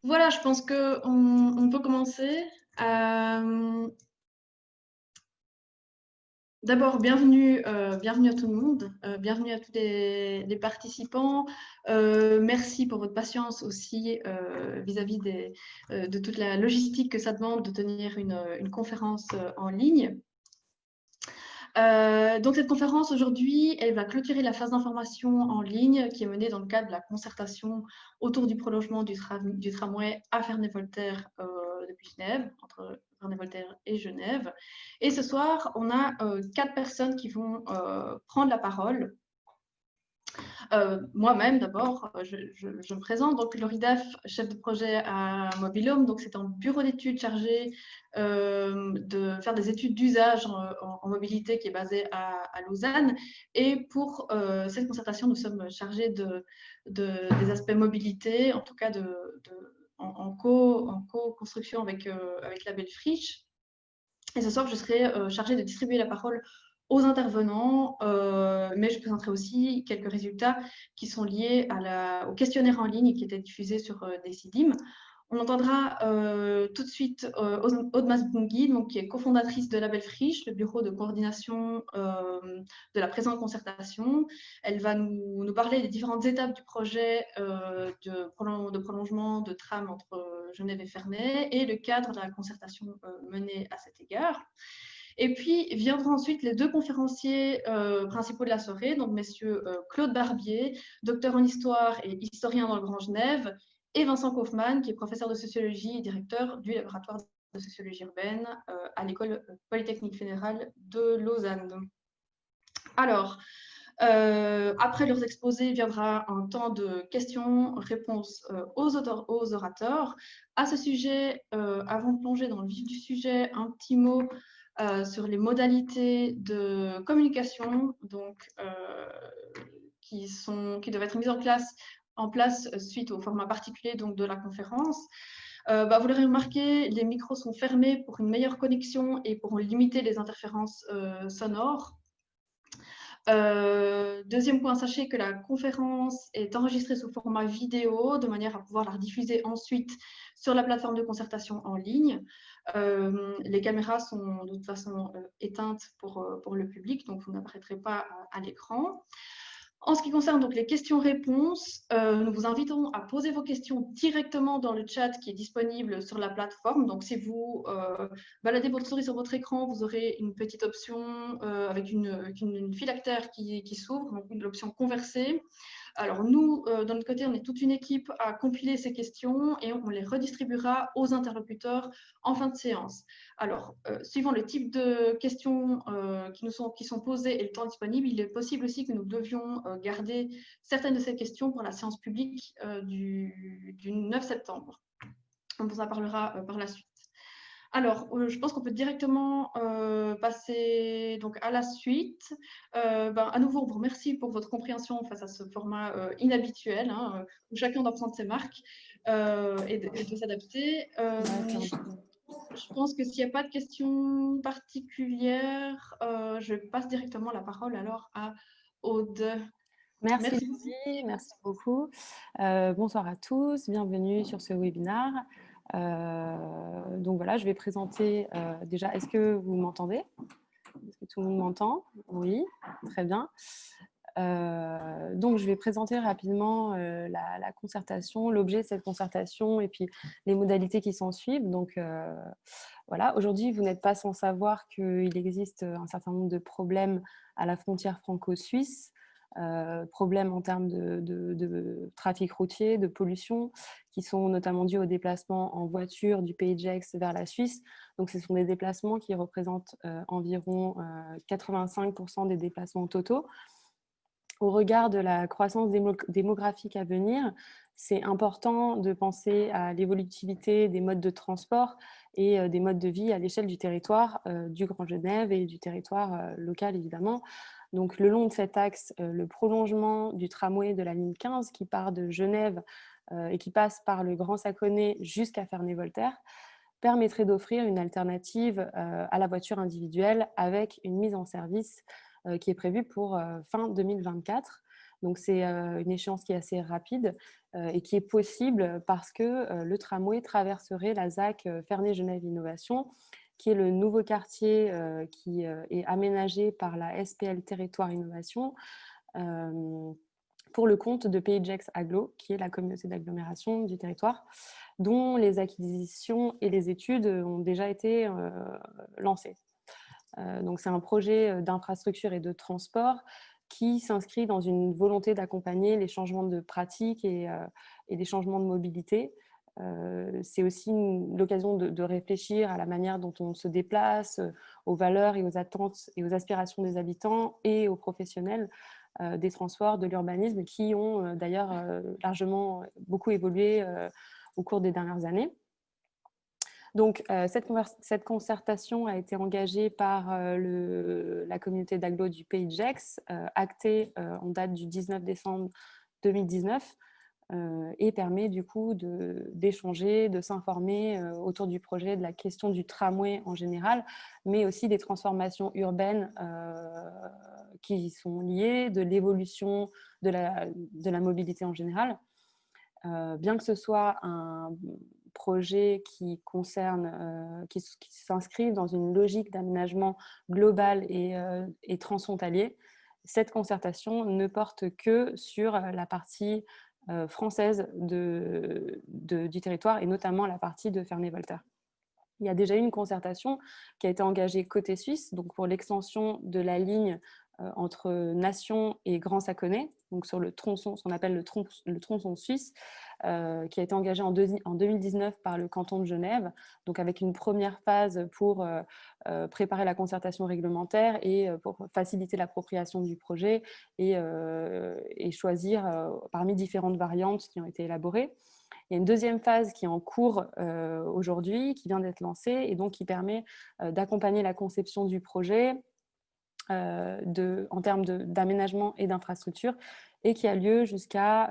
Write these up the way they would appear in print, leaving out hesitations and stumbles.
Voilà, je pense qu'on peut commencer. Euh, D'abord, bienvenue à tout le monde, bienvenue à tous les participants. Merci pour votre patience aussi vis-à-vis de toute la logistique que ça demande de tenir une conférence en ligne. Donc cette conférence aujourd'hui, elle va clôturer la phase d'information en ligne qui est menée dans le cadre de la concertation autour du prolongement du tramway à Ferney-Voltaire depuis Genève, entre Ferney-Voltaire et Genève. Et ce soir, on a 4 personnes qui vont prendre la parole. Moi-même, d'abord, je me présente. Donc, Laurie Daff, chef de projet à Mobilhome. Donc, c'est un bureau d'études chargé de faire des études d'usage en mobilité qui est basé à Lausanne. Et pour cette concertation, nous sommes chargés des aspects mobilité, en tout cas en co-construction avec la Belle Friche. Et ce soir, je serai chargée de distribuer la parole aux intervenants, mais je présenterai aussi quelques résultats qui sont liés au questionnaire en ligne qui était diffusé sur Decidim. On entendra tout de suite Aude Masboungui, qui est cofondatrice de Label Friche, le bureau de coordination de la présente concertation. Elle va nous parler des différentes étapes du projet de prolongement de tram entre Genève et Ferney et le cadre de la concertation menée à cet égard. Et puis viendront ensuite les 2 conférenciers principaux de la soirée, donc messieurs Claude Barbier, docteur en histoire et historien dans le Grand Genève, et Vincent Kaufmann, qui est professeur de sociologie et directeur du laboratoire de sociologie urbaine à l'école polytechnique fédérale de Lausanne. Alors, après leurs exposés, viendra un temps de questions-réponses aux orateurs. À ce sujet, avant de plonger dans le vif du sujet, un petit mot sur les modalités de communication qui doivent être mises en place suite au format particulier de la conférence. Vous l'aurez remarqué, les micros sont fermés pour une meilleure connexion et pour limiter les interférences sonores. Deuxième point, sachez que la conférence est enregistrée sous format vidéo de manière à pouvoir la rediffuser ensuite sur la plateforme de concertation en ligne. Les caméras sont de toute façon éteintes pour le public, donc vous n'apparaîtrez pas à l'écran. En ce qui concerne donc les questions-réponses, nous vous invitons à poser vos questions directement dans le chat qui est disponible sur la plateforme. Donc, si vous baladez votre souris sur votre écran, vous aurez une petite option avec une phylactère qui s'ouvre, donc l'option converser. Alors nous, de notre côté, on est toute une équipe à compiler ces questions et on les redistribuera aux interlocuteurs en fin de séance. Alors, suivant le type de questions qui sont posées et le temps disponible, il est possible aussi que nous devions garder certaines de ces questions pour la séance publique du 9 septembre. On vous en parlera par la suite. Alors, je pense qu'on peut directement passer donc, à la suite. À nouveau, on vous remercie pour votre compréhension face à ce format inhabituel, hein, où chacun doit prendre ses marques et de s'adapter. Je pense que s'il n'y a pas de questions particulières, je passe directement la parole alors à Aude. Merci Merci beaucoup. Lydie, merci beaucoup. Bonsoir à tous, bienvenue sur ce webinaire. Donc voilà, je vais présenter déjà, est-ce que vous m'entendez? Est-ce que tout le monde m'entend? Oui, très bien. Donc je vais présenter rapidement la concertation, l'objet de cette concertation et puis les modalités qui s'en suivent. Donc voilà, aujourd'hui, vous n'êtes pas sans savoir qu'il existe un certain nombre de problèmes à la frontière franco-suisse, problèmes en termes de trafic routier, de pollution, qui sont notamment dus aux déplacements en voiture du pays de Gex vers la Suisse. Donc, ce sont des déplacements qui représentent environ 85% des déplacements totaux. Au regard de la croissance démographique à venir, c'est important de penser à l'évolutivité des modes de transport et des modes de vie à l'échelle du territoire du Grand Genève et du territoire local, évidemment. Donc, le long de cet axe, le prolongement du tramway de la ligne 15 qui part de Genève et qui passe par le Grand Saconnet jusqu'à Ferney-Voltaire permettrait d'offrir une alternative à la voiture individuelle avec une mise en service qui est prévue pour fin 2024. Donc, c'est une échéance qui est assez rapide et qui est possible parce que le tramway traverserait la ZAC Ferney-Genève Innovation, qui est le nouveau quartier qui est aménagé par la SPL Territoire Innovation pour le compte de PageX Aglo, qui est la communauté d'agglomération du territoire, dont les acquisitions et les études ont déjà été lancées. Donc, c'est un projet d'infrastructure et de transport qui s'inscrit dans une volonté d'accompagner les changements de pratiques et les changements de mobilité. C'est aussi l'occasion de réfléchir à la manière dont on se déplace, aux valeurs et aux attentes et aux aspirations des habitants et aux professionnels des transports, de l'urbanisme, qui ont d'ailleurs largement beaucoup évolué au cours des dernières années. Donc, cette concertation a été engagée par la communauté d'agglo du Pays de Gex, actée en date du 19 décembre 2019, et permet du coup d'échanger, de s'informer autour du projet, de la question du tramway en général, mais aussi des transformations urbaines qui sont liées, de l'évolution de la mobilité en général. Bien que ce soit un projet qui concerne, qui s'inscrive dans une logique d'aménagement global et transfrontalier, cette concertation ne porte que sur la partie française du territoire et notamment la partie de Ferney-Voltaire. Il y a déjà eu une concertation qui a été engagée côté suisse, donc pour l'extension de la ligne entre Nation et Grand Saconnet, donc sur le tronçon, ce qu'on appelle le tronçon suisse, qui a été engagé en 2019 par le canton de Genève, donc avec une première phase pour préparer la concertation réglementaire et pour faciliter l'appropriation du projet et choisir parmi différentes variantes qui ont été élaborées. Il y a une deuxième phase qui est en cours aujourd'hui, qui vient d'être lancée et donc qui permet d'accompagner la conception du projet en termes d'aménagement et d'infrastructure et qui a lieu jusqu'en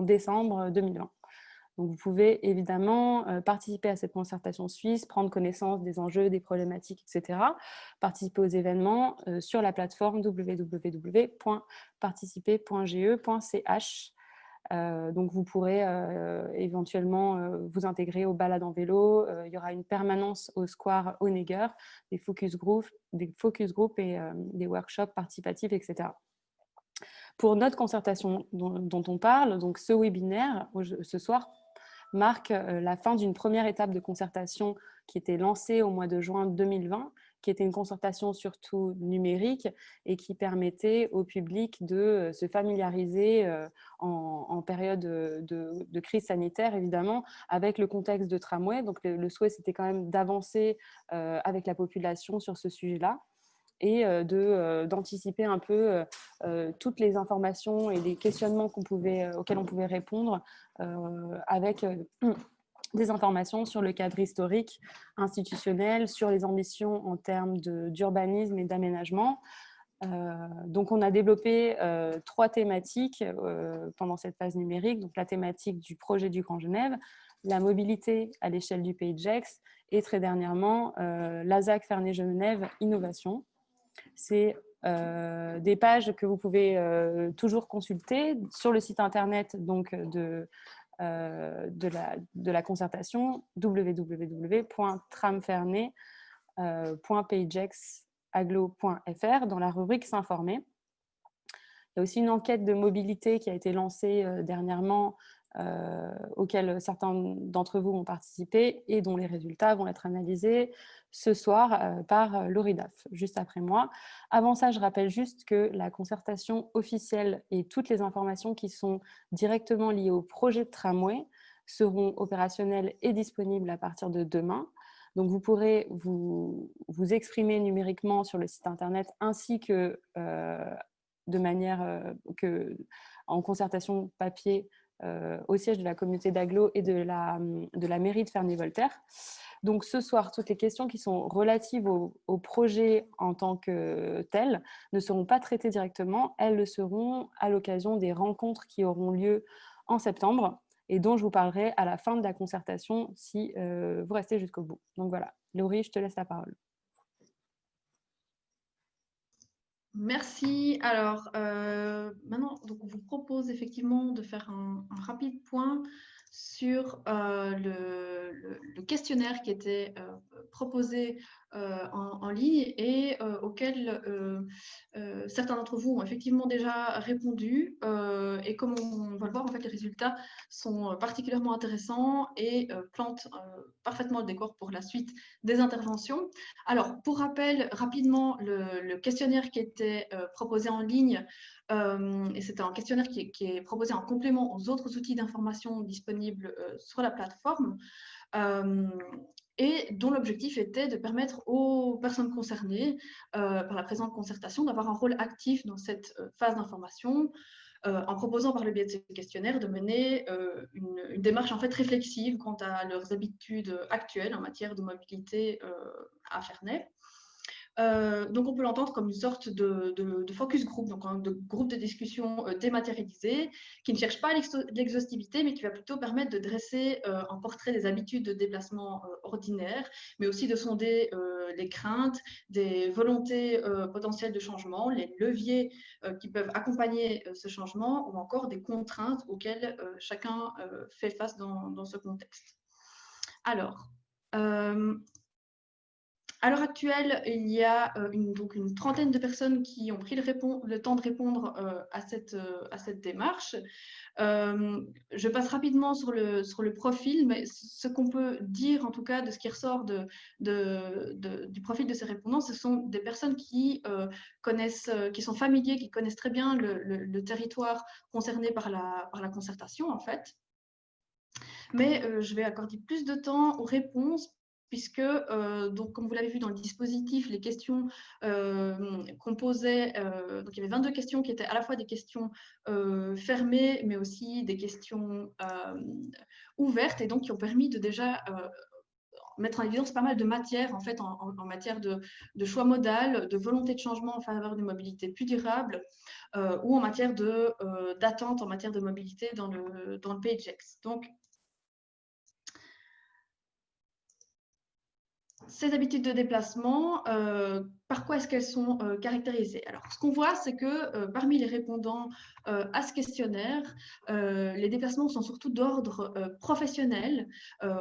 décembre 2020. Donc, vous pouvez évidemment participer à cette concertation suisse, prendre connaissance des enjeux, des problématiques, etc. Participer aux événements sur la plateforme www.participer.ge.ch. Donc, vous pourrez éventuellement vous intégrer aux balades en vélo. Il y aura une permanence au square Honegger, des focus groups et des workshops participatifs, etc. Pour notre concertation dont on parle, donc ce webinaire ce soir marque la fin d'une première étape de concertation qui était lancée au mois de juin 2020, qui était une concertation surtout numérique et qui permettait au public de se familiariser en période de crise sanitaire, évidemment, avec le contexte de tramway. Donc, le souhait, c'était quand même d'avancer avec la population sur ce sujet-là et d'anticiper un peu toutes les informations et les questionnements auxquels on pouvait répondre avec des informations sur le cadre historique, institutionnel, sur les ambitions en termes d'urbanisme et d'aménagement. Donc, on a développé 3 thématiques pendant cette phase numérique. Donc, la thématique du projet du Grand Genève, la mobilité à l'échelle du Pays de Gex et très dernièrement, la ZAC Ferney-Genève Innovation. C'est des pages que vous pouvez toujours consulter sur le site internet donc, de la concertation www.tramferney.pagexaglo.fr dans la rubrique S'informer. Il y a aussi une enquête de mobilité qui a été lancée dernièrement auquel certains d'entre vous ont participé et dont les résultats vont être analysés ce soir par l'ORIDAF, juste après moi. Avant ça, je rappelle juste que la concertation officielle et toutes les informations qui sont directement liées au projet de tramway seront opérationnelles et disponibles à partir de demain. Donc, vous pourrez vous exprimer numériquement sur le site internet ainsi que de manière en concertation papier au siège de la communauté d'agglo et de la mairie de Ferney-Voltaire. Donc ce soir, toutes les questions qui sont relatives au projet en tant que tel ne seront pas traitées directement, elles le seront à l'occasion des rencontres qui auront lieu en septembre et dont je vous parlerai à la fin de la concertation si vous restez jusqu'au bout. Donc voilà, Laurie, je te laisse la parole. Merci. Alors, maintenant, donc, on vous propose effectivement de faire un rapide point sur le questionnaire qui était proposé en ligne et auquel certains d'entre vous ont effectivement déjà répondu. Et comme on va le voir, en fait, les résultats sont particulièrement intéressants et plantent parfaitement le décor pour la suite des interventions. Alors, pour rappel, rapidement, le questionnaire qui était proposé en ligne, et c'était un questionnaire qui est proposé en complément aux autres outils d'information disponibles sur la plateforme, et dont l'objectif était de permettre aux personnes concernées par la présente concertation d'avoir un rôle actif dans cette phase d'information, en proposant par le biais de ces questionnaires de mener une démarche en fait réflexive quant à leurs habitudes actuelles en matière de mobilité à Ferney. Donc, on peut l'entendre comme une sorte de focus group, donc de groupe de discussion dématérialisé, qui ne cherche pas l'exhaustivité, mais qui va plutôt permettre de dresser un portrait des habitudes de déplacement ordinaires, mais aussi de sonder les craintes, des volontés potentielles de changement, les leviers qui peuvent accompagner ce changement, ou encore des contraintes auxquelles chacun fait face dans ce contexte. Alors, à l'heure actuelle, il y a donc une trentaine de personnes qui ont pris le temps de répondre à cette démarche. Je passe rapidement sur le profil, mais ce qu'on peut dire en tout cas de ce qui ressort du profil de ces répondants, ce sont des personnes qui connaissent, qui sont familiers, qui connaissent très bien le territoire concerné par la concertation en fait. Mais je vais accorder plus de temps aux réponses puisque, donc, comme vous l'avez vu dans le dispositif, les questions qu'on posait, donc il y avait 22 questions qui étaient à la fois des questions fermées, mais aussi des questions ouvertes, et donc qui ont permis de déjà mettre en évidence pas mal de matières en fait, en matière de choix modal, de volonté de changement en faveur d'une mobilité plus durable, ou en matière d'attente en matière de mobilité dans le PHX. Donc, ces habitudes de déplacement, par quoi est-ce qu'elles sont caractérisées? Alors, ce qu'on voit, c'est que parmi les répondants à ce questionnaire, les déplacements sont surtout d'ordre professionnel.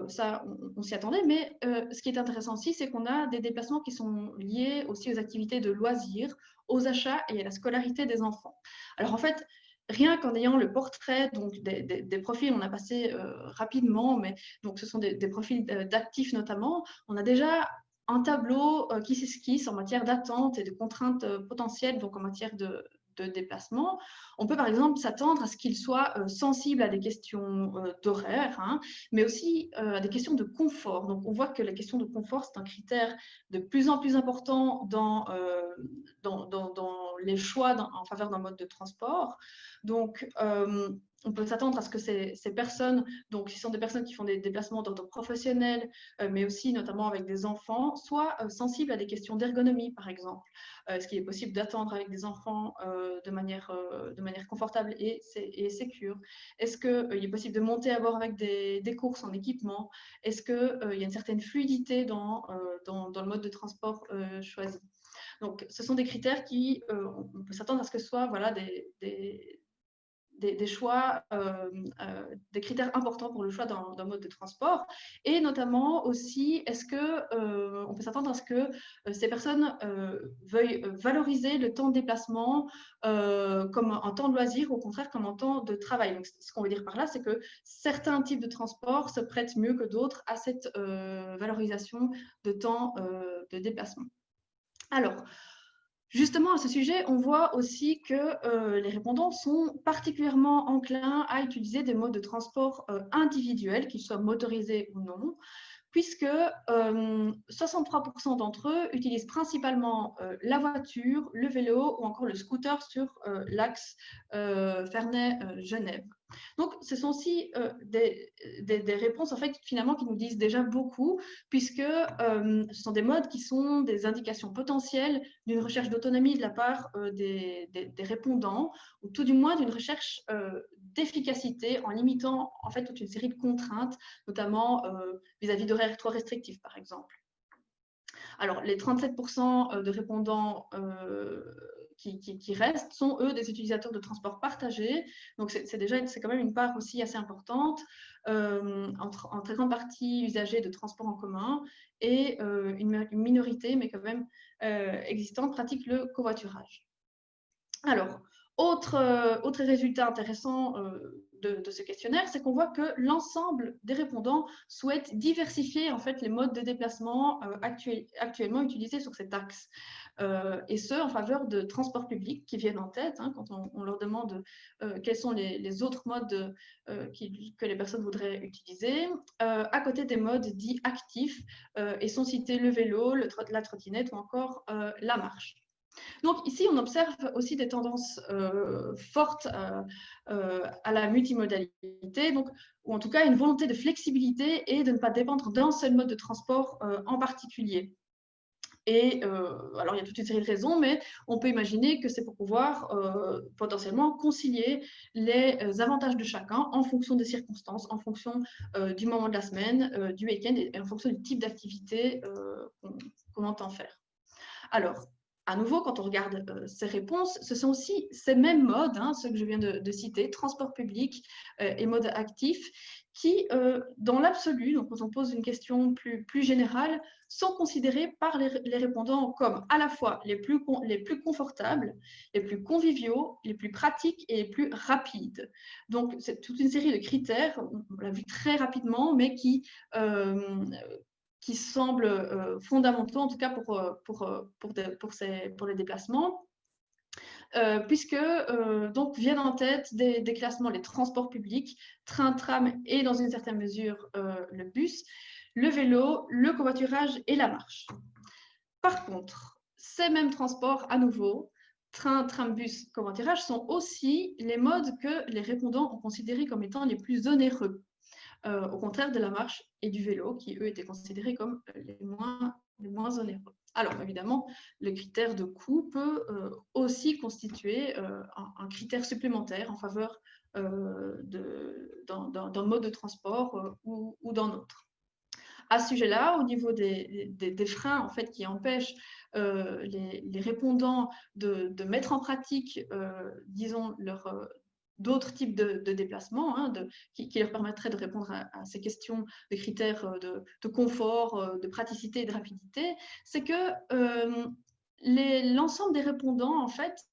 Ça, on s'y attendait, mais ce qui est intéressant aussi, c'est qu'on a des déplacements qui sont liés aussi aux activités de loisirs, aux achats et à la scolarité des enfants. Alors, en fait, rien qu'en ayant le portrait donc, des profils, on a passé rapidement, mais donc, ce sont des profils d'actifs notamment, on a déjà un tableau qui s'esquisse en matière d'attente et de contraintes potentielles, donc en matière de déplacement. On peut par exemple s'attendre à ce qu'ils soient sensibles à des questions d'horaire, hein, mais aussi à des questions de confort. Donc on voit que la question de confort, c'est un critère de plus en plus important dans les choix en faveur d'un mode de transport. Donc, on peut s'attendre à ce que ces personnes, donc ce sont des personnes qui font des déplacements d'ordre professionnel, mais aussi notamment avec des enfants, soient sensibles à des questions d'ergonomie, par exemple. Est-ce qu'il est possible d'attendre avec des enfants de manière confortable et sécure? Est-ce qu'il est possible de monter à bord avec des courses en équipement? Est-ce qu'il y a une certaine fluidité dans le mode de transport choisi? Donc, ce sont des critères qui, on peut s'attendre à ce que ce soit voilà, des choix, des critères importants pour le choix d'un mode de transport. Et notamment aussi, est-ce qu'on peut s'attendre à ce que ces personnes veuillent valoriser le temps de déplacement comme un temps de loisir, ou au contraire comme un temps de travail? Donc, ce qu'on veut dire par là, c'est que certains types de transports se prêtent mieux que d'autres à cette valorisation de temps de déplacement. Alors, justement, à ce sujet, on voit aussi que les répondants sont particulièrement enclins à utiliser des modes de transport individuels, qu'ils soient motorisés ou non, puisque 63% d'entre eux utilisent principalement la voiture, le vélo ou encore le scooter sur l'axe Ferney-Genève. Donc, ce sont aussi des réponses en fait, finalement, qui nous disent déjà beaucoup, puisque ce sont des modes qui sont des indications potentielles d'une recherche d'autonomie de la part des répondants, ou tout du moins d'une recherche d'efficacité en limitant en fait toute une série de contraintes, notamment vis-à-vis d'horaires trop restrictifs, par exemple. Alors, les 37% de répondants qui restent sont, eux, des utilisateurs de transport partagé. Donc, c'est quand même une part aussi assez importante, en très grande partie usagers de transport en commun, et une minorité, mais quand même existante, pratique le covoiturage. Alors, autre résultat intéressant de ce questionnaire, c'est qu'on voit que l'ensemble des répondants souhaitent diversifier en fait les modes de déplacement actuellement utilisés sur cet axe, et ce en faveur de transports publics qui viennent en tête, hein, quand on leur demande quels sont les autres modes que les personnes voudraient utiliser, à côté des modes dits actifs, et sont cités le vélo, la trottinette ou encore la marche. Donc ici, on observe aussi des tendances fortes à la multimodalité, donc, ou en tout cas une volonté de flexibilité et de ne pas dépendre d'un seul mode de transport en particulier. Et alors, il y a toute une série de raisons, mais on peut imaginer que c'est pour pouvoir potentiellement concilier les avantages de chacun en fonction des circonstances, en fonction du moment de la semaine, du week-end, et en fonction du type d'activité qu'on entend faire. Alors, à nouveau, quand on regarde ces réponses, ce sont aussi ces mêmes modes, hein, ceux que je viens de citer, transport public et mode actif, qui, dans l'absolu, donc quand on pose une question plus générale, sont considérés par les répondants comme à la fois les plus confortables, les plus conviviaux, les plus pratiques et les plus rapides. Donc, c'est toute une série de critères, on l'a vu très rapidement, mais qui semblent fondamentaux, en tout cas pour les déplacements, puisque donc viennent en tête des classements les transports publics, train, tram et dans une certaine mesure le bus, le vélo, le covoiturage et la marche. Par contre, ces mêmes transports, à nouveau, train, tram, bus, covoiturage, sont aussi les modes que les répondants ont considérés comme étant les plus onéreux. Au contraire de la marche et du vélo, qui, eux, étaient considérés comme les moins onéreux. Alors, évidemment, le critère de coût peut aussi constituer un critère supplémentaire en faveur d'un mode de transport ou d'un autre. À ce sujet-là, au niveau des freins en fait, qui empêchent les répondants de mettre en pratique, disons, d'autres types de déplacements, hein, qui leur permettraient de répondre à ces questions de critères de confort, de praticité et de rapidité, c'est que l'ensemble des répondants, en fait,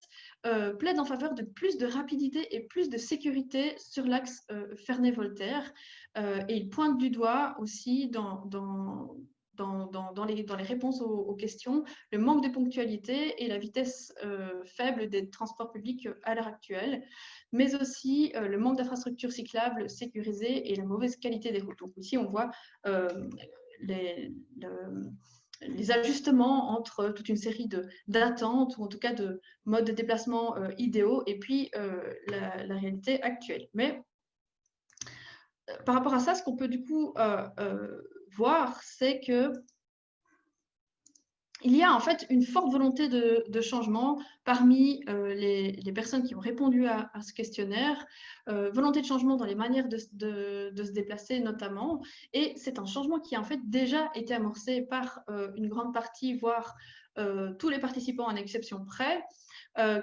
plaident en faveur de plus de rapidité et plus de sécurité sur l'axe Ferney-Voltaire, et ils pointent du doigt aussi dans les réponses aux questions le manque de ponctualité et la vitesse faible des transports publics à l'heure actuelle, mais aussi le manque d'infrastructures cyclables sécurisées et la mauvaise qualité des routes. Donc ici, on voit les ajustements entre toute une série d'attentes ou en tout cas de modes de déplacement idéaux et puis la réalité actuelle. Mais par rapport à ça, ce qu'on peut du coup voir, c'est que il y a en fait une forte volonté de changement parmi les personnes qui ont répondu à ce questionnaire, volonté de changement dans les manières de se déplacer notamment, et c'est un changement qui a en fait déjà été amorcé par une grande partie, voire tous les participants à une exception près,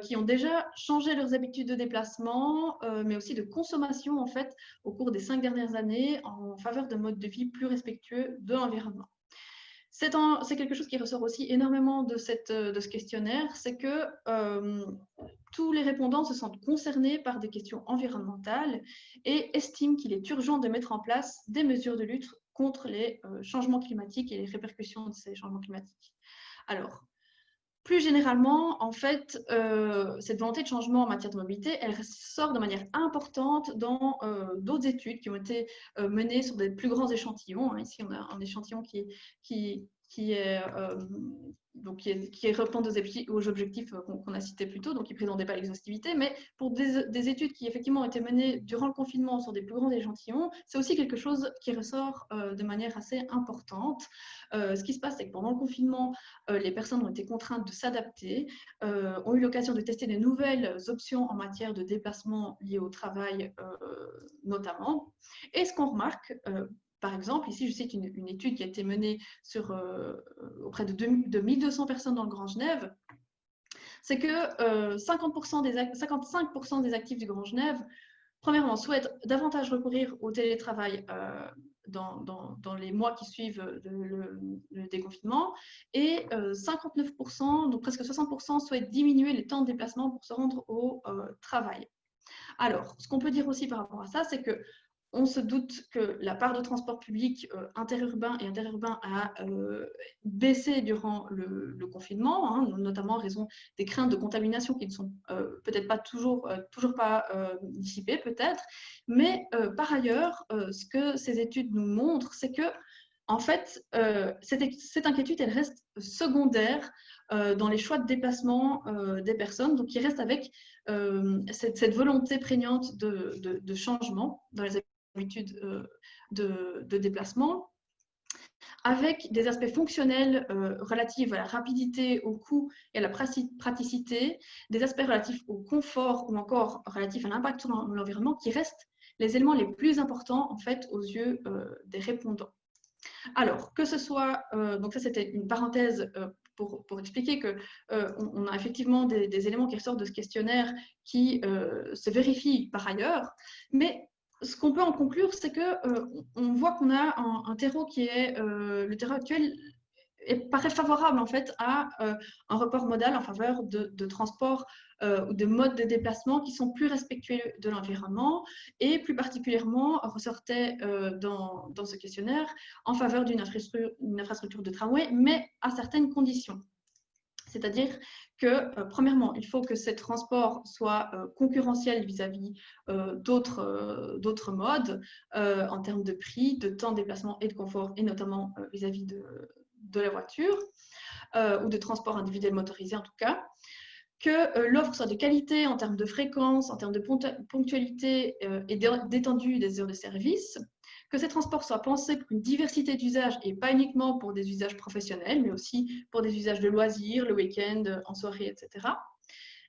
qui ont déjà changé leurs habitudes de déplacement, mais aussi de consommation en fait au cours des 5 dernières années en faveur de modes de vie plus respectueux de l'environnement. C'est quelque chose qui ressort aussi énormément de ce questionnaire, c'est que tous les répondants se sentent concernés par des questions environnementales et estiment qu'il est urgent de mettre en place des mesures de lutte contre les changements climatiques et les répercussions de ces changements climatiques. Alors, plus généralement, en fait, cette volonté de changement en matière de mobilité, elle ressort de manière importante dans d'autres études qui ont été menées sur des plus grands échantillons. Hein. Ici, on a un échantillon qui répond aux objectifs qu'on a cités plus tôt, donc qui ne présentait pas l'exhaustivité, mais pour des études qui effectivement ont été menées durant le confinement sur des plus grands échantillons, c'est aussi quelque chose qui ressort de manière assez importante. Ce qui se passe, c'est que pendant le confinement, les personnes ont été contraintes de s'adapter, ont eu l'occasion de tester de nouvelles options en matière de déplacement liés au travail notamment. Et ce qu'on remarque, par exemple, ici je cite une étude qui a été menée auprès de 1200 personnes dans le Grand Genève, c'est que 55% des actifs du Grand Genève, premièrement, souhaitent davantage recourir au télétravail dans les mois qui suivent le déconfinement, et 59%, donc presque 60%, souhaitent diminuer les temps de déplacement pour se rendre au travail. Alors, ce qu'on peut dire aussi par rapport à ça, c'est que on se doute que la part de transport public interurbain et interurbain a baissé durant le confinement, hein, notamment en raison des craintes de contamination qui ne sont peut-être pas toujours pas dissipées, peut-être. Mais par ailleurs, ce que ces études nous montrent, c'est que en fait, cette inquiétude, elle reste secondaire dans les choix de déplacement des personnes, donc ils restent avec cette volonté prégnante de changement dans les habitudes de déplacement, avec des aspects fonctionnels relatifs à la rapidité, au coût et à la praticité, des aspects relatifs au confort ou encore relatifs à l'impact sur l'environnement qui restent les éléments les plus importants en fait aux yeux des répondants. Alors, que ce soit, donc ça c'était une parenthèse pour expliquer qu'on a effectivement des éléments qui ressortent de ce questionnaire qui se vérifient par ailleurs, mais ce qu'on peut en conclure, c'est qu'on voit qu'on a un terreau qui est, le terreau actuel paraît favorable en fait à un report modal en faveur de transports ou de modes de déplacement qui sont plus respectueux de l'environnement, et plus particulièrement ressortait dans ce questionnaire en faveur d'une infrastructure de tramway, mais à certaines conditions. C'est-à-dire que, premièrement, il faut que ces transports soient concurrentiels vis-à-vis d'autres modes en termes de prix, de temps de déplacement et de confort, et notamment vis-à-vis de la voiture ou de transport individuel motorisé en tout cas, que l'offre soit de qualité en termes de fréquence, en termes de ponctualité et d'étendue des heures de service, que ces transports soient pensés pour une diversité d'usages et pas uniquement pour des usages professionnels, mais aussi pour des usages de loisirs, le week-end, en soirée, etc.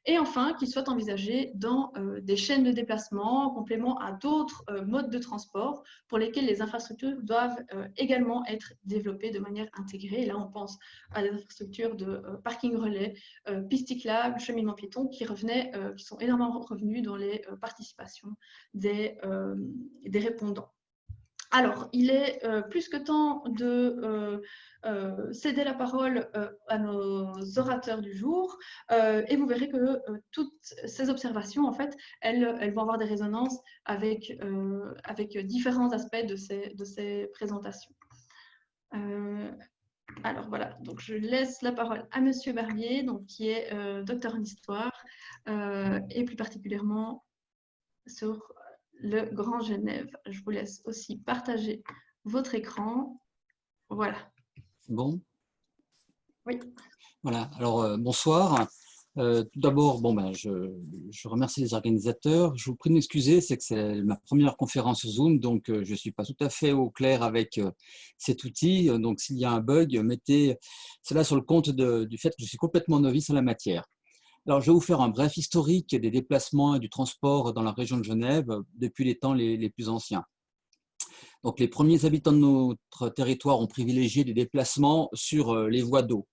Et enfin, qu'ils soient envisagés dans des chaînes de déplacement en complément à d'autres modes de transport pour lesquels les infrastructures doivent également être développées de manière intégrée. Et là, on pense à des infrastructures de parking relais, pistes cyclables, cheminement piéton qui sont énormément revenus dans les participations des répondants. Alors, il est plus que temps de céder la parole à nos orateurs du jour et vous verrez que toutes ces observations, en fait, elles vont avoir des résonances avec différents aspects de ces présentations. Alors voilà, donc je laisse la parole à Monsieur Barbier, donc, qui est docteur en histoire et plus particulièrement sur le Grand Genève. Je vous laisse aussi partager votre écran. Voilà. Bon. Oui. Voilà. Alors, bonsoir. Tout d'abord, je remercie les organisateurs. Je vous prie de m'excuser, c'est que c'est ma première conférence Zoom, donc je ne suis pas tout à fait au clair avec cet outil. Donc, s'il y a un bug, mettez cela sur le compte du fait que je suis complètement novice en la matière. Alors, je vais vous faire un bref historique des déplacements et du transport dans la région de Genève depuis les temps les plus anciens. Donc, les premiers habitants de notre territoire ont privilégié des déplacements sur les voies d'eau.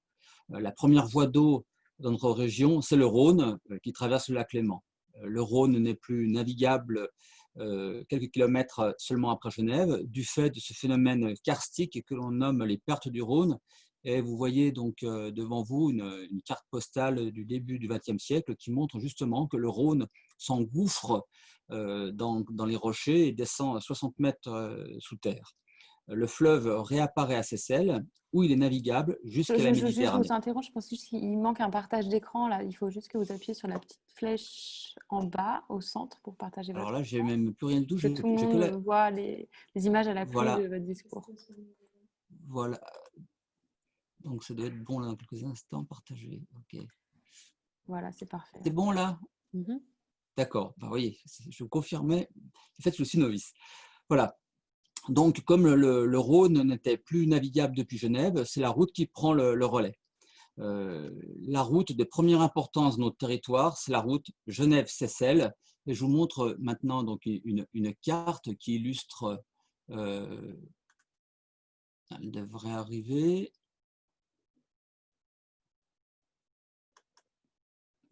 La première voie d'eau dans notre région, c'est le Rhône qui traverse le lac Léman. Le Rhône n'est plus navigable quelques kilomètres seulement après Genève du fait de ce phénomène karstique que l'on nomme les pertes du Rhône. Et vous voyez donc devant vous une carte postale du début du XXe siècle qui montre justement que le Rhône s'engouffre dans les rochers et descend à 60 mètres sous terre. Le fleuve réapparaît à Seyssel, où il est navigable jusqu'à la Méditerranée. Je vous interromps, je pense juste qu'il manque un partage d'écran. Là, il faut juste que vous appuyez sur la petite flèche en bas, au centre, pour partager votre écran. Alors là, j'ai même plus rien du tout. Que tout le monde voit les images à la clé de votre discours. Voilà. Donc, ça doit être bon là dans quelques instants. Partager. OK. Voilà, c'est parfait. C'est bon là? D'accord. Vous voyez, je vous confirmais. En fait, je suis novice. Voilà. Donc, comme le Rhône n'était plus navigable depuis Genève, c'est la route qui prend le relais. La route de première importance de notre territoire, c'est la route Genève-Seyssel. Et je vous montre maintenant donc une carte qui illustre Elle devrait arriver.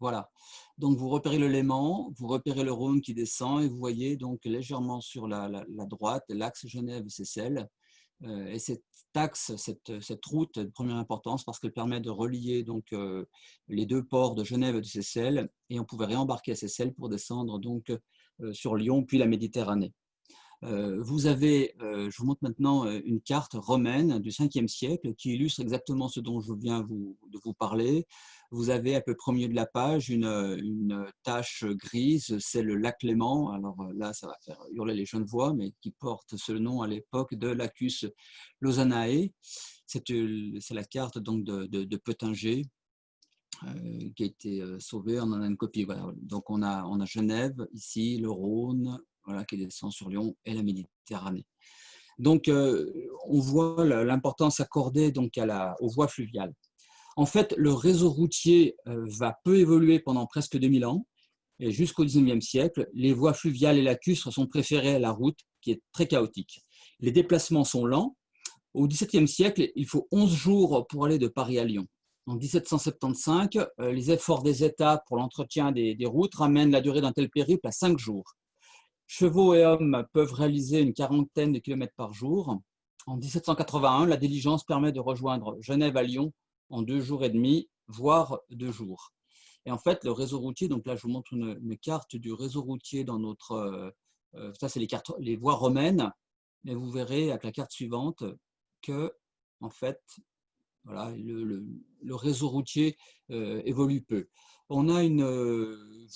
Voilà. Donc, vous repérez le Léman, vous repérez le Rhône qui descend et vous voyez donc légèrement sur la droite l'axe Genève-Seyssel. Et cet axe, cette route de première importance parce qu'elle permet de relier donc, les deux ports de Genève et de Seyssel. Et on pouvait réembarquer à Seyssel pour descendre donc, sur Lyon puis la Méditerranée. Vous avez, je vous montre maintenant une carte romaine du 5e siècle qui illustre exactement ce dont je viens de vous parler. Vous avez à peu près au milieu de la page une tache grise, c'est le lac Léman. Alors là, ça va faire hurler les Genevois, mais qui porte ce nom à l'époque de Lacus Lausannae. C'est la carte donc de Peutinger qui a été sauvée. On en a une copie. Voilà. Donc on a Genève ici, le Rhône, voilà, qui descend sur Lyon et la Méditerranée. Donc, on voit l'importance accordée donc, aux voies fluviales. En fait, le réseau routier va peu évoluer pendant presque 2000 ans. Et jusqu'au 19e siècle, les voies fluviales et lacustres sont préférées à la route, qui est très chaotique. Les déplacements sont lents. Au XVIIe siècle, il faut 11 jours pour aller de Paris à Lyon. En 1775, les efforts des États pour l'entretien des routes ramènent la durée d'un tel périple à 5 jours. Chevaux et hommes peuvent réaliser une quarantaine de kilomètres par jour. En 1781, la diligence permet de rejoindre Genève à Lyon en 2 jours et demi, voire 2 jours. Et en fait, le réseau routier, donc là je vous montre une carte du réseau routier dans notre, ça c'est les voies romaines, mais vous verrez avec la carte suivante que, en fait, voilà, le réseau routier évolue peu. On a une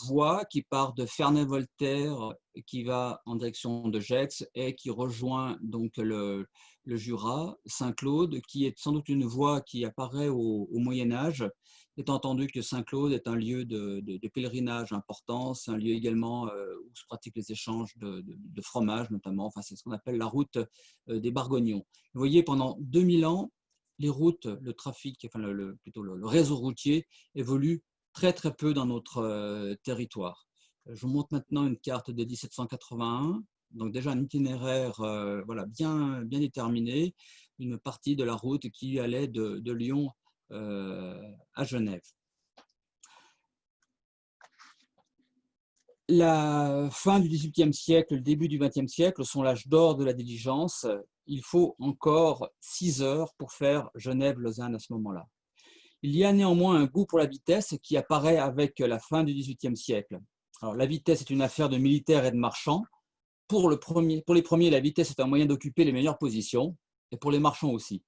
voie qui part de Ferney-Voltaire, qui va en direction de Gex et qui rejoint donc le Jura, Saint-Claude, qui est sans doute une voie qui apparaît au Moyen-Âge, étant entendu que Saint-Claude est un lieu de pèlerinage important, c'est un lieu également où se pratiquent les échanges de fromage notamment, enfin, c'est ce qu'on appelle la route des Bargognons. Vous voyez, pendant 2000 ans, les routes, le trafic, enfin plutôt le réseau routier évolue très très peu dans notre territoire. Je vous montre maintenant une carte de 1781, donc déjà un itinéraire voilà, bien déterminé, une partie de la route qui allait de Lyon à Genève. La fin du XVIIIe siècle, le début du XXe siècle sont l'âge d'or de la diligence. Il faut encore 6 heures pour faire Genève-Lausanne à ce moment-là. Il y a néanmoins un goût pour la vitesse qui apparaît avec la fin du XVIIIe siècle. Alors, la vitesse est une affaire de militaires et de marchands. Pour les premiers, la vitesse est un moyen d'occuper les meilleures positions, et pour les marchands aussi.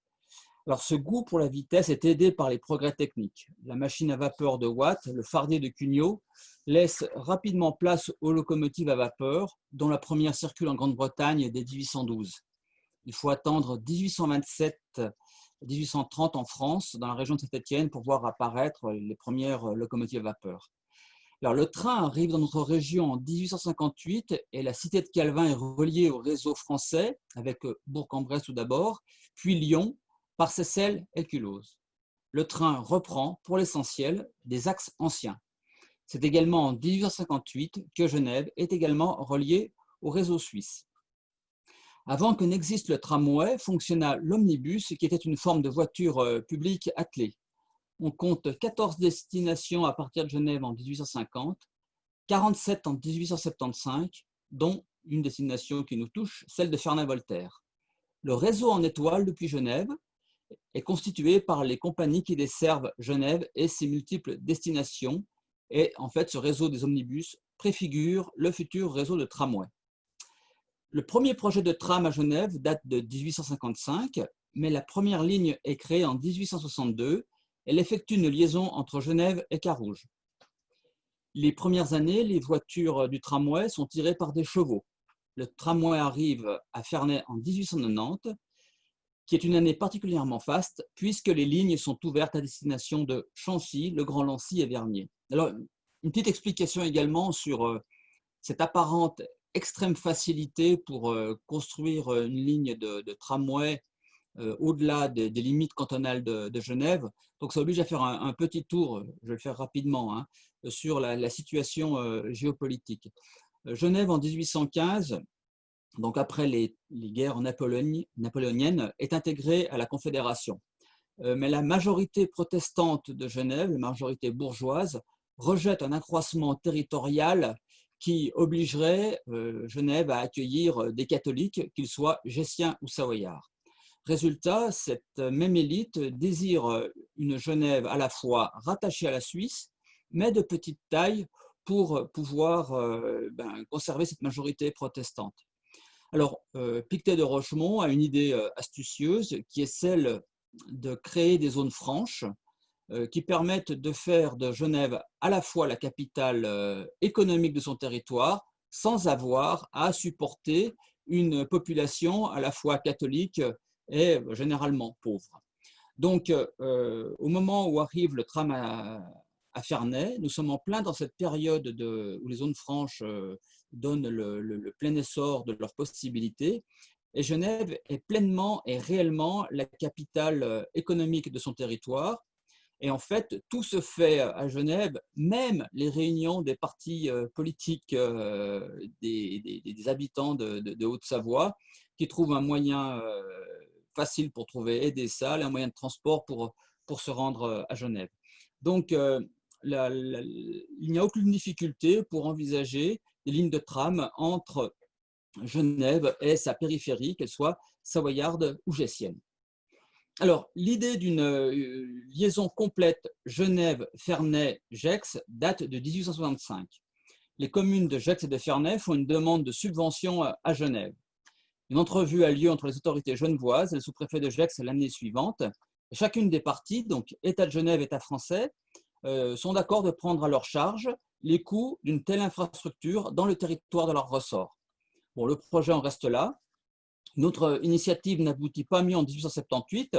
Alors, ce goût pour la vitesse est aidé par les progrès techniques. La machine à vapeur de Watt, le fardier de Cugnot, laisse rapidement place aux locomotives à vapeur, dont la première circule en Grande-Bretagne dès 1812. Il faut attendre 1827-1830 en France, dans la région de Saint-Étienne, pour voir apparaître les premières locomotives à vapeur. Alors, le train arrive dans notre région en 1858 et la cité de Calvin est reliée au réseau français, avec Bourg-en-Bresse tout d'abord, puis Lyon, par Seyssel et Culose. Le train reprend, pour l'essentiel, des axes anciens. C'est également en 1858 que Genève est également reliée au réseau suisse. Avant que n'existe le tramway, fonctionna l'omnibus, qui était une forme de voiture publique attelée. On compte 14 destinations à partir de Genève en 1850, 47 en 1875, dont une destination qui nous touche, celle de Ferney-Voltaire. Le réseau en étoile depuis Genève est constitué par les compagnies qui desservent Genève et ses multiples destinations. Et en fait, ce réseau des omnibus préfigure le futur réseau de tramway. Le premier projet de tram à Genève date de 1855, mais la première ligne est créée en 1862. Elle effectue une liaison entre Genève et Carouge. Les premières années, les voitures du tramway sont tirées par des chevaux. Le tramway arrive à Ferney en 1890, qui est une année particulièrement faste, puisque les lignes sont ouvertes à destination de Chancy, Le Grand-Lancy et Vernier. Alors, une petite explication également sur cette apparente extrême facilité pour construire une ligne de tramway au-delà des limites cantonales de Genève. Donc, ça oblige à faire un petit tour, je vais le faire rapidement, hein, sur la situation géopolitique. Genève, en 1815, donc après les guerres napoléoniennes, est intégrée à la Confédération. Mais la majorité protestante de Genève, la majorité bourgeoise, rejette un accroissement territorial qui obligerait Genève à accueillir des catholiques, qu'ils soient gessiens ou savoyards. Résultat, cette même élite désire une Genève à la fois rattachée à la Suisse, mais de petite taille pour pouvoir conserver cette majorité protestante. Alors, Pictet de Rochemont a une idée astucieuse qui est celle de créer des zones franches qui permettent de faire de Genève à la fois la capitale économique de son territoire sans avoir à supporter une population à la fois catholique et généralement pauvre. Donc, au moment où arrive le tram à Ferney, nous sommes en plein dans cette période où les zones franches donnent le plein essor de leurs possibilités. Et Genève est pleinement et réellement la capitale économique de son territoire. Et en fait, tout se fait à Genève, même les réunions des partis politiques des habitants de Haute-Savoie, qui trouvent un moyen facile pour trouver des salles, un moyen de transport pour se rendre à Genève. Donc, il n'y a aucune difficulté pour envisager des lignes de tram entre Genève et sa périphérie, qu'elle soit savoyarde ou gessienne. Alors, l'idée d'une liaison complète Genève-Ferney-Gex date de 1865. Les communes de Gex et de Ferney font une demande de subvention à Genève. Une entrevue a lieu entre les autorités genevoises et le sous-préfet de Gex l'année suivante. Chacune des parties, donc État de Genève, État français, sont d'accord de prendre à leur charge les coûts d'une telle infrastructure dans le territoire de leur ressort. Bon, le projet en reste là. Notre initiative n'aboutit pas mieux en 1878.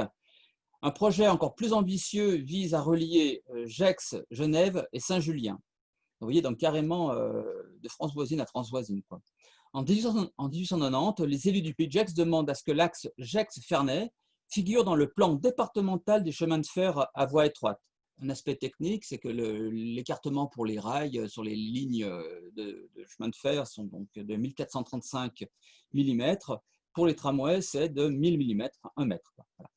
Un projet encore plus ambitieux vise à relier Gex, Genève et Saint-Julien. Vous voyez, donc carrément de France voisine à France voisine, quoi. En 1890, les élus du Pays de Gex demandent à ce que l'axe Gex-Ferney figure dans le plan départemental des chemins de fer à voie étroite. Un aspect technique, c'est que l'écartement pour les rails sur les lignes de chemin de fer sont donc de 1435 mm. Pour les tramways, c'est de 1000 mm, 1 mètre. Voilà.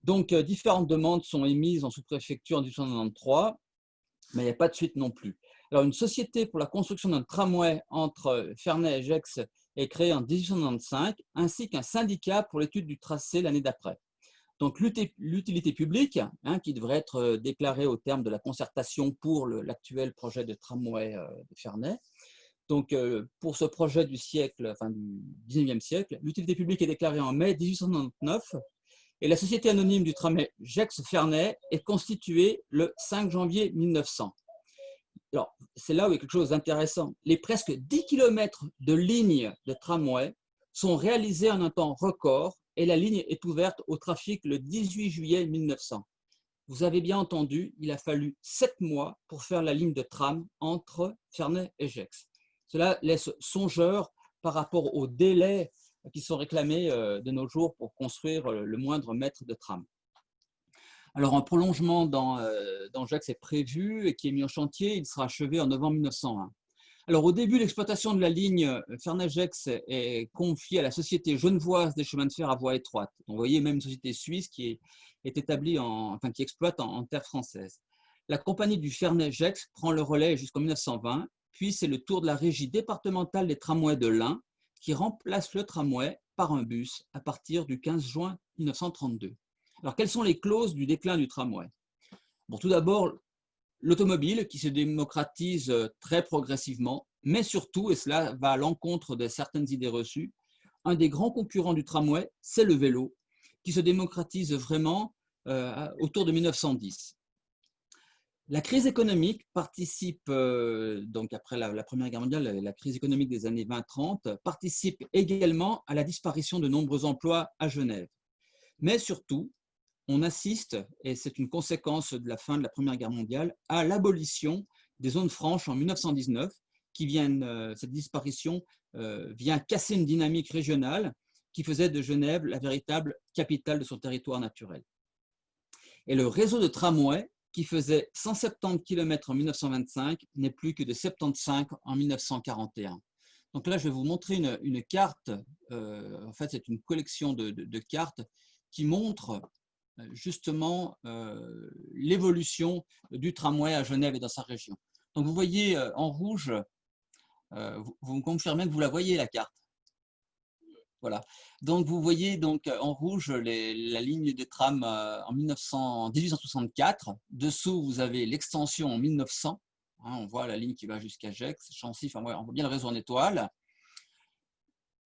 Donc, différentes demandes sont émises en sous-préfecture en 1893, mais il n'y a pas de suite non plus. Alors, une société pour la construction d'un tramway entre Ferney et Gex est créée en 1895, ainsi qu'un syndicat pour l'étude du tracé l'année d'après. Donc, l'utilité publique, qui devrait être déclarée au terme de la concertation pour l'actuel projet de tramway de Ferney. Donc, pour ce projet du siècle, enfin du 19e siècle, l'utilité publique est déclarée en mai 1899 et la société anonyme du tramway Gex-Ferney est constituée le 5 janvier 1900. Alors, c'est là où il y a quelque chose d'intéressant. Les presque 10 km de lignes de tramway sont réalisés en un temps record et la ligne est ouverte au trafic le 18 juillet 1900. Vous avez bien entendu, il a fallu 7 mois pour faire la ligne de tram entre Ferney et Gex. Cela laisse songeur par rapport aux délais qui sont réclamés de nos jours pour construire le moindre mètre de tram. Alors, un prolongement dans Gex est prévu et qui est mis en chantier. Il sera achevé en novembre 1901. Alors, au début, l'exploitation de la ligne Ferney-Gex est confiée à la Société genevoise des chemins de fer à voie étroite. Donc, vous voyez, même une société suisse qui est établie, qui exploite en terre française. La compagnie du Ferney-Gex prend le relais jusqu'en 1920, puis c'est le tour de la régie départementale des tramways de l'Ain qui remplace le tramway par un bus à partir du 15 juin 1932. Alors, quelles sont les clauses du déclin du tramway? Bon, tout d'abord, l'automobile qui se démocratise très progressivement, mais surtout, et cela va à l'encontre de certaines idées reçues, un des grands concurrents du tramway, c'est le vélo, qui se démocratise vraiment autour de 1910. La crise économique participe, donc après la Première Guerre mondiale, la crise économique des années 20-30, participe également à la disparition de nombreux emplois à Genève. Mais surtout, on assiste, et c'est une conséquence de la fin de la Première Guerre mondiale, à l'abolition des zones franches en 1919, cette disparition vient casser une dynamique régionale qui faisait de Genève la véritable capitale de son territoire naturel. Et le réseau de tramway, qui faisait 170 km en 1925, n'est plus que de 75 en 1941. Donc là, je vais vous montrer une carte. En fait, c'est une collection de cartes qui montre justement l'évolution du tramway à Genève et dans sa région. Donc vous voyez en rouge, vous me confirmez que vous la voyez la carte. Voilà. Donc vous voyez donc en rouge la ligne de tram en 1864. Dessous, vous avez l'extension en 1900. Hein, on voit la ligne qui va jusqu'à Gex, Chancy, enfin ouais, on voit bien le réseau en étoile.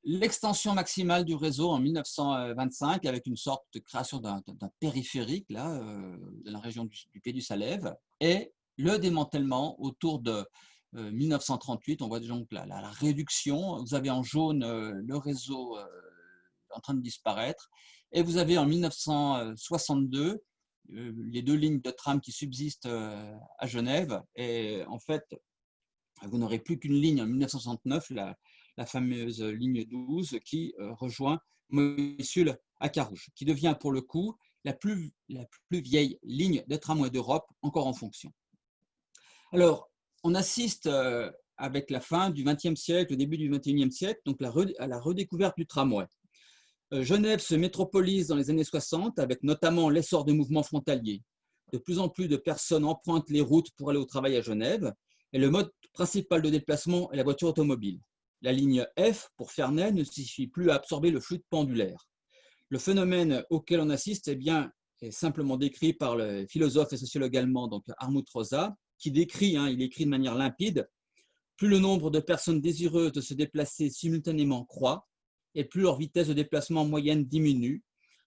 L'extension maximale du réseau en 1925 avec une sorte de création d'un périphérique là, de la région du Pied du Salève, et le démantèlement autour de 1938. On voit donc la réduction. Vous avez en jaune le réseau en train de disparaître, et vous avez en 1962 les deux lignes de tram qui subsistent à Genève, et en fait vous n'aurez plus qu'une ligne en 1969, la fameuse ligne 12 qui rejoint Montluçon à Carouge, qui devient pour le coup la plus vieille ligne de tramway d'Europe encore en fonction. Alors, on assiste avec la fin du XXe siècle, au début du XXIe siècle, donc à la redécouverte du tramway. Genève se métropolise dans les années 60 avec notamment l'essor des mouvements frontaliers. De plus en plus de personnes empruntent les routes pour aller au travail à Genève, et le mode principal de déplacement est la voiture automobile. La ligne F pour Ferney ne suffit plus à absorber le flux pendulaire. Le phénomène auquel on assiste est simplement décrit par le philosophe et sociologue allemand donc Armut Rosa, qui décrit, il écrit de manière limpide, plus le nombre de personnes désireuses de se déplacer simultanément croît, et plus leur vitesse de déplacement moyenne diminue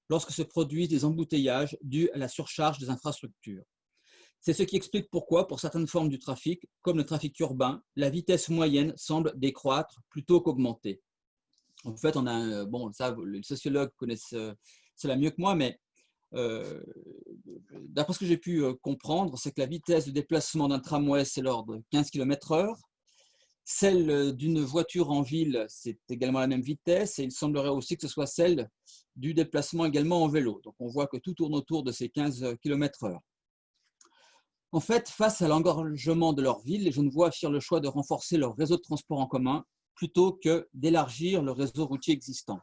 lorsque se produisent des embouteillages dus à la surcharge des infrastructures. C'est ce qui explique pourquoi, pour certaines formes du trafic, comme le trafic urbain, la vitesse moyenne semble décroître plutôt qu'augmenter. En fait, on a, bon, ça, les sociologues connaissent cela mieux que moi, mais d'après ce que j'ai pu comprendre, c'est que la vitesse de déplacement d'un tramway, c'est l'ordre de 15 km/h. Celle d'une voiture en ville, c'est également la même vitesse, et il semblerait aussi que ce soit celle du déplacement également en vélo. Donc on voit que tout tourne autour de ces 15 km/h. En fait, face à l'engorgement de leur ville, les Genevois firent le choix de renforcer leur réseau de transport en commun plutôt que d'élargir le réseau routier existant.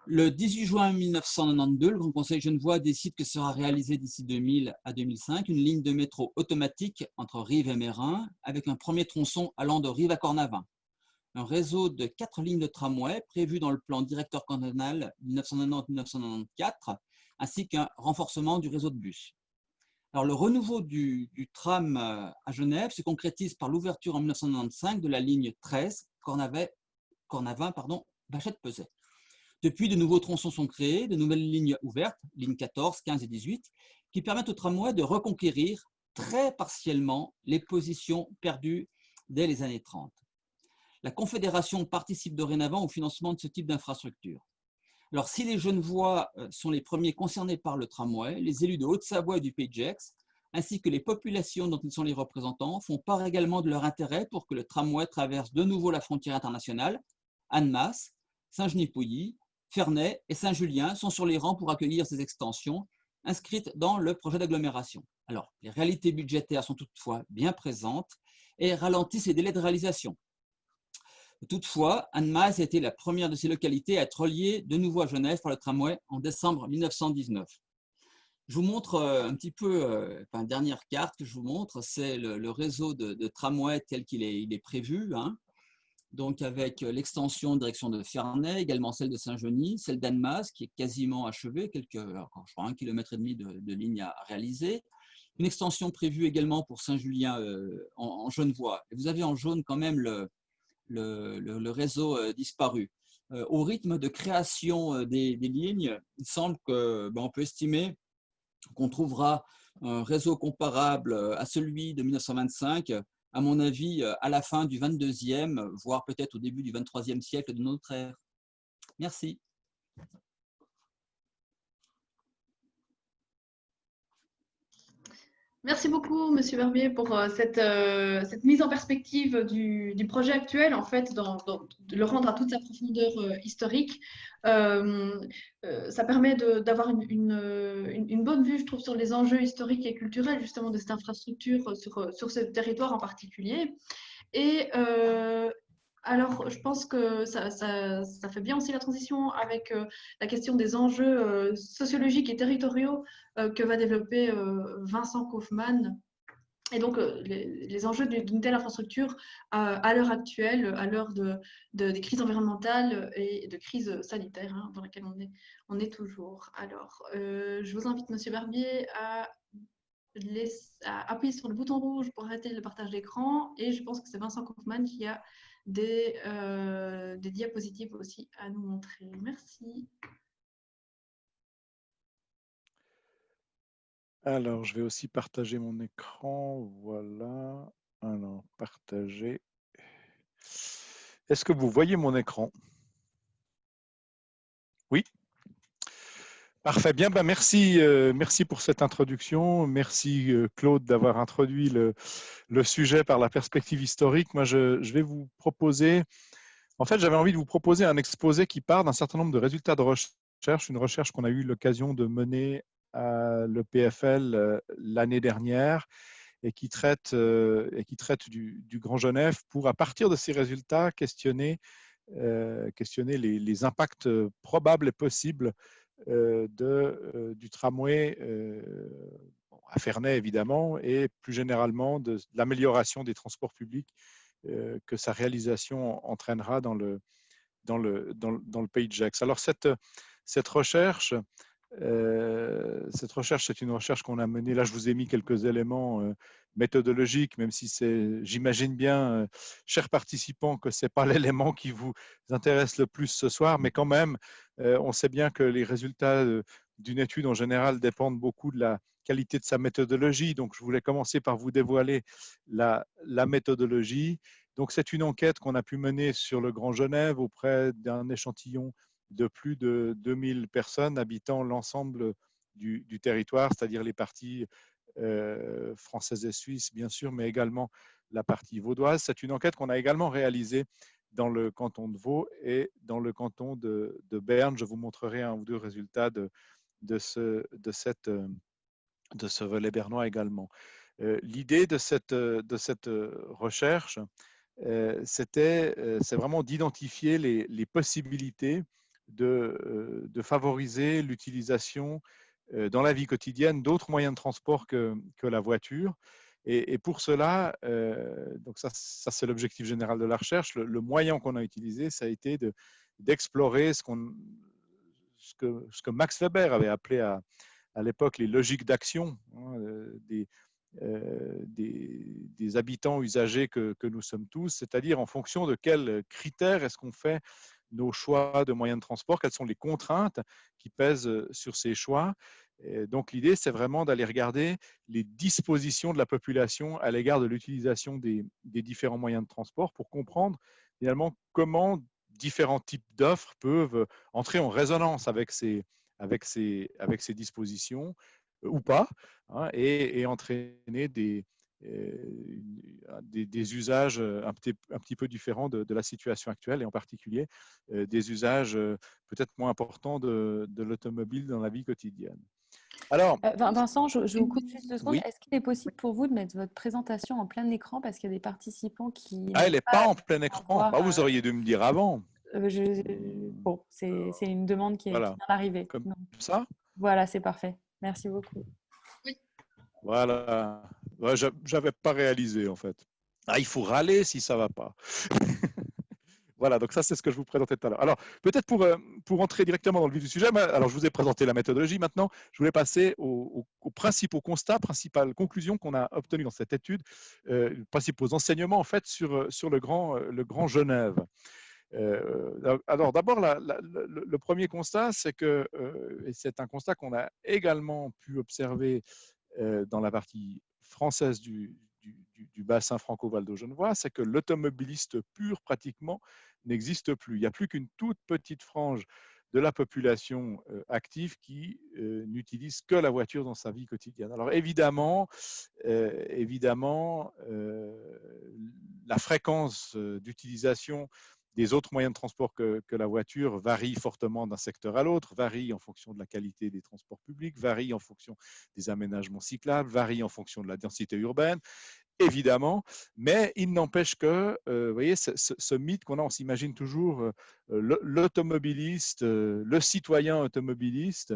Le 18 juin 1992, le Grand Conseil genevois décide que sera réalisée d'ici 2000 à 2005 une ligne de métro automatique entre Rives et Meyrin, avec un premier tronçon allant de Rives à Cornavin. Un réseau de 4 lignes de tramway prévu dans le plan directeur cantonal 1990-1994, ainsi qu'un renforcement du réseau de bus. Alors, le renouveau du tram à Genève se concrétise par l'ouverture en 1995 de la ligne 13, Cornavin-Vachette-Pesay. Depuis, de nouveaux tronçons sont créés, de nouvelles lignes ouvertes, lignes 14, 15 et 18, qui permettent au tramway de reconquérir très partiellement les positions perdues dès les années 30. La Confédération participe dorénavant au financement de ce type d'infrastructure. Alors, si les Genevois sont les premiers concernés par le tramway, les élus de Haute-Savoie et du Pays de Gex, ainsi que les populations dont ils sont les représentants, font part également de leur intérêt pour que le tramway traverse de nouveau la frontière internationale. Annemasse, Saint-Genis-Pouilly, Ferney et Saint-Julien sont sur les rangs pour accueillir ces extensions inscrites dans le projet d'agglomération. Alors, les réalités budgétaires sont toutefois bien présentes et ralentissent les délais de réalisation. Toutefois, Annemasse a été la première de ces localités à être reliée de nouveau à Genève par le tramway en décembre 1919. Je vous montre un petit peu, une dernière carte que je vous montre, c'est le réseau de tramway tel qu'il est prévu, donc avec l'extension de direction de Ferney, également celle de Saint-Genis, celle d'Annemasse qui est quasiment achevée, je crois 1,5 km de ligne à réaliser. Une extension prévue également pour Saint-Julien en Genevois. Et vous avez en jaune quand même le réseau disparu. Au rythme de création des lignes, il semble qu'on peut estimer qu'on trouvera un réseau comparable à celui de 1925, à mon avis, à la fin du 22e, voire peut-être au début du 23e siècle de notre ère. Merci. Merci beaucoup, Monsieur Verbier, pour cette mise en perspective du projet actuel, en fait, de le rendre à toute sa profondeur historique. Ça permet d'avoir une bonne vue, je trouve, sur les enjeux historiques et culturels, justement, de cette infrastructure sur ce territoire en particulier. Et Alors, je pense que ça fait bien aussi la transition avec la question des enjeux sociologiques et territoriaux que va développer Vincent Kaufmann. Et donc, les enjeux d'une telle infrastructure à l'heure actuelle, à l'heure des crises environnementales et de crises sanitaires hein, dans lesquelles on est toujours. Alors, je vous invite, Monsieur Barbier, à appuyer sur le bouton rouge pour arrêter le partage d'écran. Et je pense que c'est Vincent Kaufmann qui a des diapositives aussi à nous montrer. Merci. Alors, je vais aussi partager mon écran. Voilà. Alors, partager. Est-ce que vous voyez mon écran? Oui. Parfait. Bien, ben merci, merci pour cette introduction. Merci Claude d'avoir introduit le sujet par la perspective historique. Moi, je vais vous proposer, en fait, j'avais envie de vous proposer un exposé qui part d'un certain nombre de résultats de recherche, une recherche qu'on a eu l'occasion de mener à l'EPFL l'année dernière et qui traite du Grand Genève pour, à partir de ces résultats, questionner les impacts probables et possibles du tramway à Ferney, évidemment, et plus généralement de l'amélioration des transports publics que sa réalisation entraînera dans le pays de Gex. Alors, cette recherche, c'est une recherche qu'on a menée. Là, je vous ai mis quelques éléments méthodologiques, même si j'imagine bien, chers participants, que ce n'est pas l'élément qui vous intéresse le plus ce soir, mais quand même, on sait bien que les résultats d'une étude en général dépendent beaucoup de la qualité de sa méthodologie. Donc, je voulais commencer par vous dévoiler la méthodologie. Donc, c'est une enquête qu'on a pu mener sur le Grand Genève auprès d'un échantillon de plus de 2000 personnes habitant l'ensemble du territoire, c'est-à-dire les parties françaises et suisses, bien sûr, mais également la partie vaudoise. C'est une enquête qu'on a également réalisée dans le canton de Vaud et dans le canton de Berne. Je vous montrerai un ou deux résultats de ce volet bernois également. L'idée de cette recherche, c'est vraiment d'identifier les possibilités de favoriser l'utilisation dans la vie quotidienne d'autres moyens de transport que la voiture. Et pour cela, donc ça c'est l'objectif général de la recherche, le moyen qu'on a utilisé, ça a été d'explorer ce que Max Weber avait appelé à l'époque les logiques d'action hein, des habitants usagers que nous sommes tous, c'est-à-dire en fonction de quels critères est-ce qu'on fait nos choix de moyens de transport, quelles sont les contraintes qui pèsent sur ces choix. Et donc l'idée, c'est vraiment d'aller regarder les dispositions de la population à l'égard de l'utilisation des différents moyens de transport pour comprendre finalement comment différents types d'offres peuvent entrer en résonance avec ces dispositions ou pas, hein, et entraîner des usages un petit peu différents de la situation actuelle, et en particulier des usages peut-être moins importants de l'automobile dans la vie quotidienne. Alors, Vincent, je vous coupe juste 2 secondes. oui. Est-ce qu'il est possible pour vous de mettre votre présentation en plein écran parce qu'il y a des participants qui Elle n'est pas en plein à écran. voir, Bah, vous auriez dû me dire avant. bon, c'est une demande qui Voilà. vient d'arriver. Comme ça. Voilà, c'est parfait. Merci beaucoup. Voilà. Ouais, j'avais pas réalisé en fait. Ah, il faut râler si ça va pas. Voilà, donc ça, c'est ce que je vous présentais tout à l'heure. Alors, peut-être pour entrer directement dans le vif du sujet, alors je vous ai présenté la méthodologie. Maintenant, je voulais passer aux principaux constats, principales conclusions qu'on a obtenues dans cette étude, principaux enseignements, en fait, sur le Grand Genève. Alors, d'abord, le premier constat, c'est que, et c'est un constat qu'on a également pu observer dans la partie française du bassin franco-valdo-genevois, c'est que l'automobiliste pur, pratiquement, n'existe plus. Il n'y a plus qu'une toute petite frange de la population active qui n'utilise que la voiture dans sa vie quotidienne. Alors évidemment, la fréquence d'utilisation des autres moyens de transport que la voiture varie fortement d'un secteur à l'autre, varie en fonction de la qualité des transports publics, varie en fonction des aménagements cyclables, varie en fonction de la densité urbaine. évidemment, mais il n'empêche que, vous voyez, ce mythe qu'on a, on s'imagine toujours l'automobiliste, le citoyen automobiliste.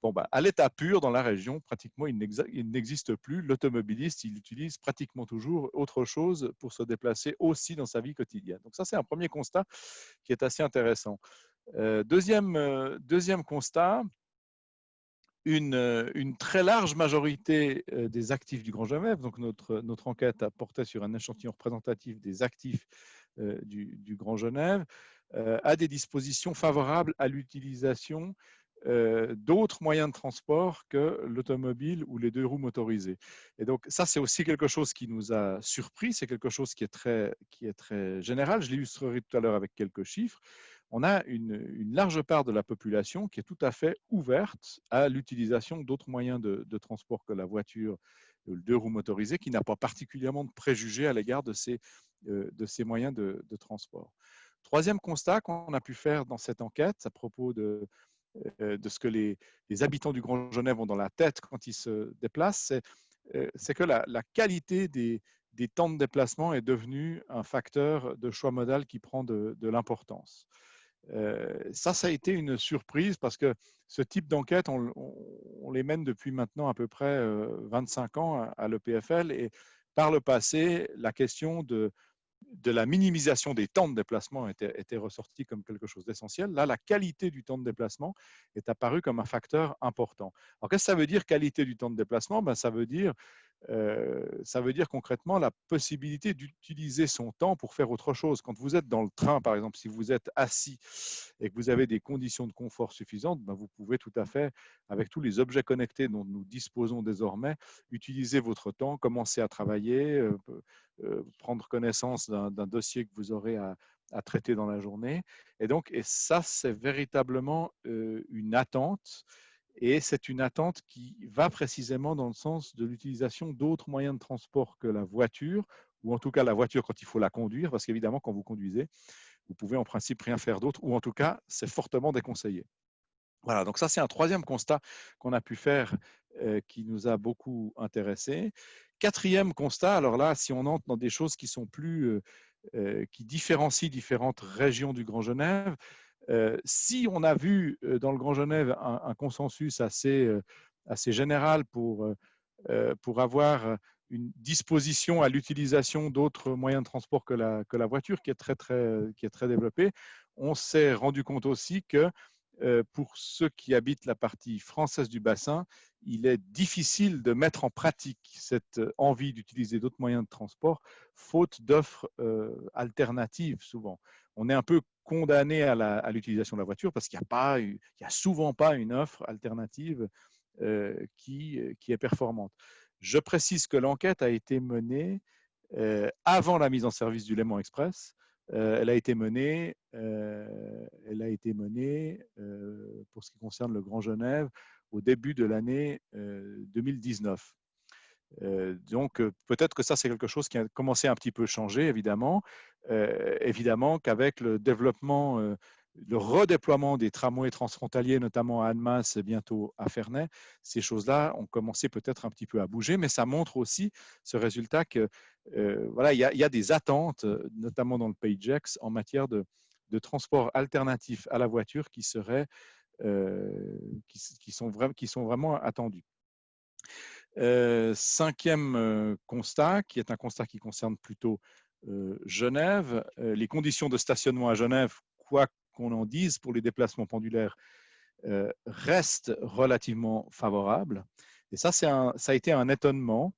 Bon, bah, à l'état pur, dans la région, pratiquement, il n'existe plus. L'automobiliste, il utilise pratiquement toujours autre chose pour se déplacer aussi dans sa vie quotidienne. Donc ça, c'est un premier constat qui est assez intéressant. Deuxième constat, une très large majorité des actifs du Grand Genève, donc notre enquête a porté sur un échantillon représentatif des actifs du Grand Genève, a des dispositions favorables à l'utilisation d'autres moyens de transport que l'automobile ou les 2 roues motorisées. Et donc ça, c'est aussi quelque chose qui nous a surpris, c'est quelque chose qui est très général. Je l'illustrerai tout à l'heure avec quelques chiffres. On a une large part de la population qui est tout à fait ouverte à l'utilisation d'autres moyens de transport que la voiture, le 2 roues motorisées, qui n'a pas particulièrement de préjugés à l'égard de ces moyens de transport. Troisième constat qu'on a pu faire dans cette enquête à propos de ce que les habitants du Grand Genève ont dans la tête quand ils se déplacent, c'est que la qualité des temps de déplacement est devenue un facteur de choix modal qui prend de l'importance. Ça a été une surprise parce que ce type d'enquête, on les mène depuis maintenant à peu près 25 ans à l'EPFL, et par le passé, la question de la minimisation des temps de déplacement était ressortie comme quelque chose d'essentiel. Là, la qualité du temps de déplacement est apparue comme un facteur important. Alors, qu'est-ce que ça veut dire, qualité du temps de déplacement? Ben, ça veut dire concrètement la possibilité d'utiliser son temps pour faire autre chose. Quand vous êtes dans le train, par exemple, si vous êtes assis et que vous avez des conditions de confort suffisantes, ben vous pouvez tout à fait, avec tous les objets connectés dont nous disposons désormais, utiliser votre temps, commencer à travailler, prendre connaissance d'un dossier que vous aurez à traiter dans la journée. Et ça, c'est véritablement une attente. Et c'est une attente qui va précisément dans le sens de l'utilisation d'autres moyens de transport que la voiture, ou en tout cas la voiture quand il faut la conduire, parce qu'évidemment, quand vous conduisez, vous pouvez en principe rien faire d'autre, ou en tout cas, c'est fortement déconseillé. Voilà, donc ça, c'est un troisième constat qu'on a pu faire qui nous a beaucoup intéressés. Quatrième constat, alors là, si on entre dans des choses qui sont plus, qui différencient différentes régions du Grand Genève, si on a vu dans le Grand Genève un consensus assez général pour avoir une disposition à l'utilisation d'autres moyens de transport que la voiture, qui est très développée, on s'est rendu compte aussi que pour ceux qui habitent la partie française du bassin, il est difficile de mettre en pratique cette envie d'utiliser d'autres moyens de transport, faute d'offres alternatives souvent. On est un peu condamné à l'utilisation de la voiture parce qu'il n'y a souvent pas une offre alternative qui est performante. Je précise que l'enquête a été menée avant la mise en service du Léman Express. Elle a été menée pour ce qui concerne le Grand Genève au début de l'année 2019. Donc, peut-être que ça, c'est quelque chose qui a commencé à un petit peu changer, évidemment. Évidemment qu'avec le développement, le redéploiement des tramways transfrontaliers, notamment à Annemasse et bientôt à Ferney, ces choses-là ont commencé peut-être un petit peu à bouger, mais ça montre aussi ce résultat que voilà, il y a des attentes, notamment dans le Pays de Gex, en matière de transport alternatif à la voiture qui seraient, qui sont vraiment attendus. Cinquième constat, qui est un constat qui concerne plutôt Genève, les conditions de stationnement à Genève, quoi qu'on en dise pour les déplacements pendulaires, restent relativement favorables. Et ça a été un étonnement.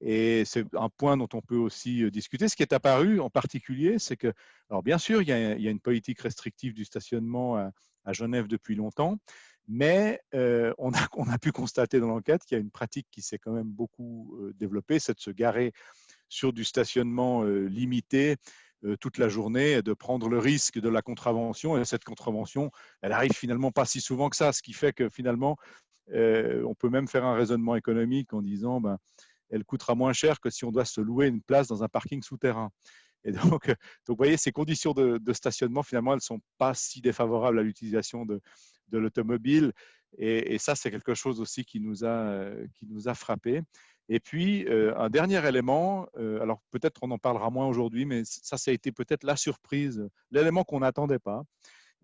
Et c'est un point dont on peut aussi discuter. Ce qui est apparu en particulier, c'est que, alors bien sûr, il y a une politique restrictive du stationnement à Genève depuis longtemps, mais on a pu constater dans l'enquête qu'il y a une pratique qui s'est quand même beaucoup développée, c'est de se garer sur du stationnement limité toute la journée et de prendre le risque de la contravention. Et cette contravention, elle arrive finalement pas si souvent que ça, ce qui fait que finalement, on peut même faire un raisonnement économique en disant, ben, elle coûtera moins cher que si on doit se louer une place dans un parking souterrain. Et donc vous voyez, ces conditions de stationnement, finalement, elles ne sont pas si défavorables à l'utilisation de l'automobile. Et ça, c'est quelque chose aussi qui nous a frappé. Et puis, un dernier élément, alors peut-être on en parlera moins aujourd'hui, mais ça a été peut-être la surprise, l'élément qu'on n'attendait pas,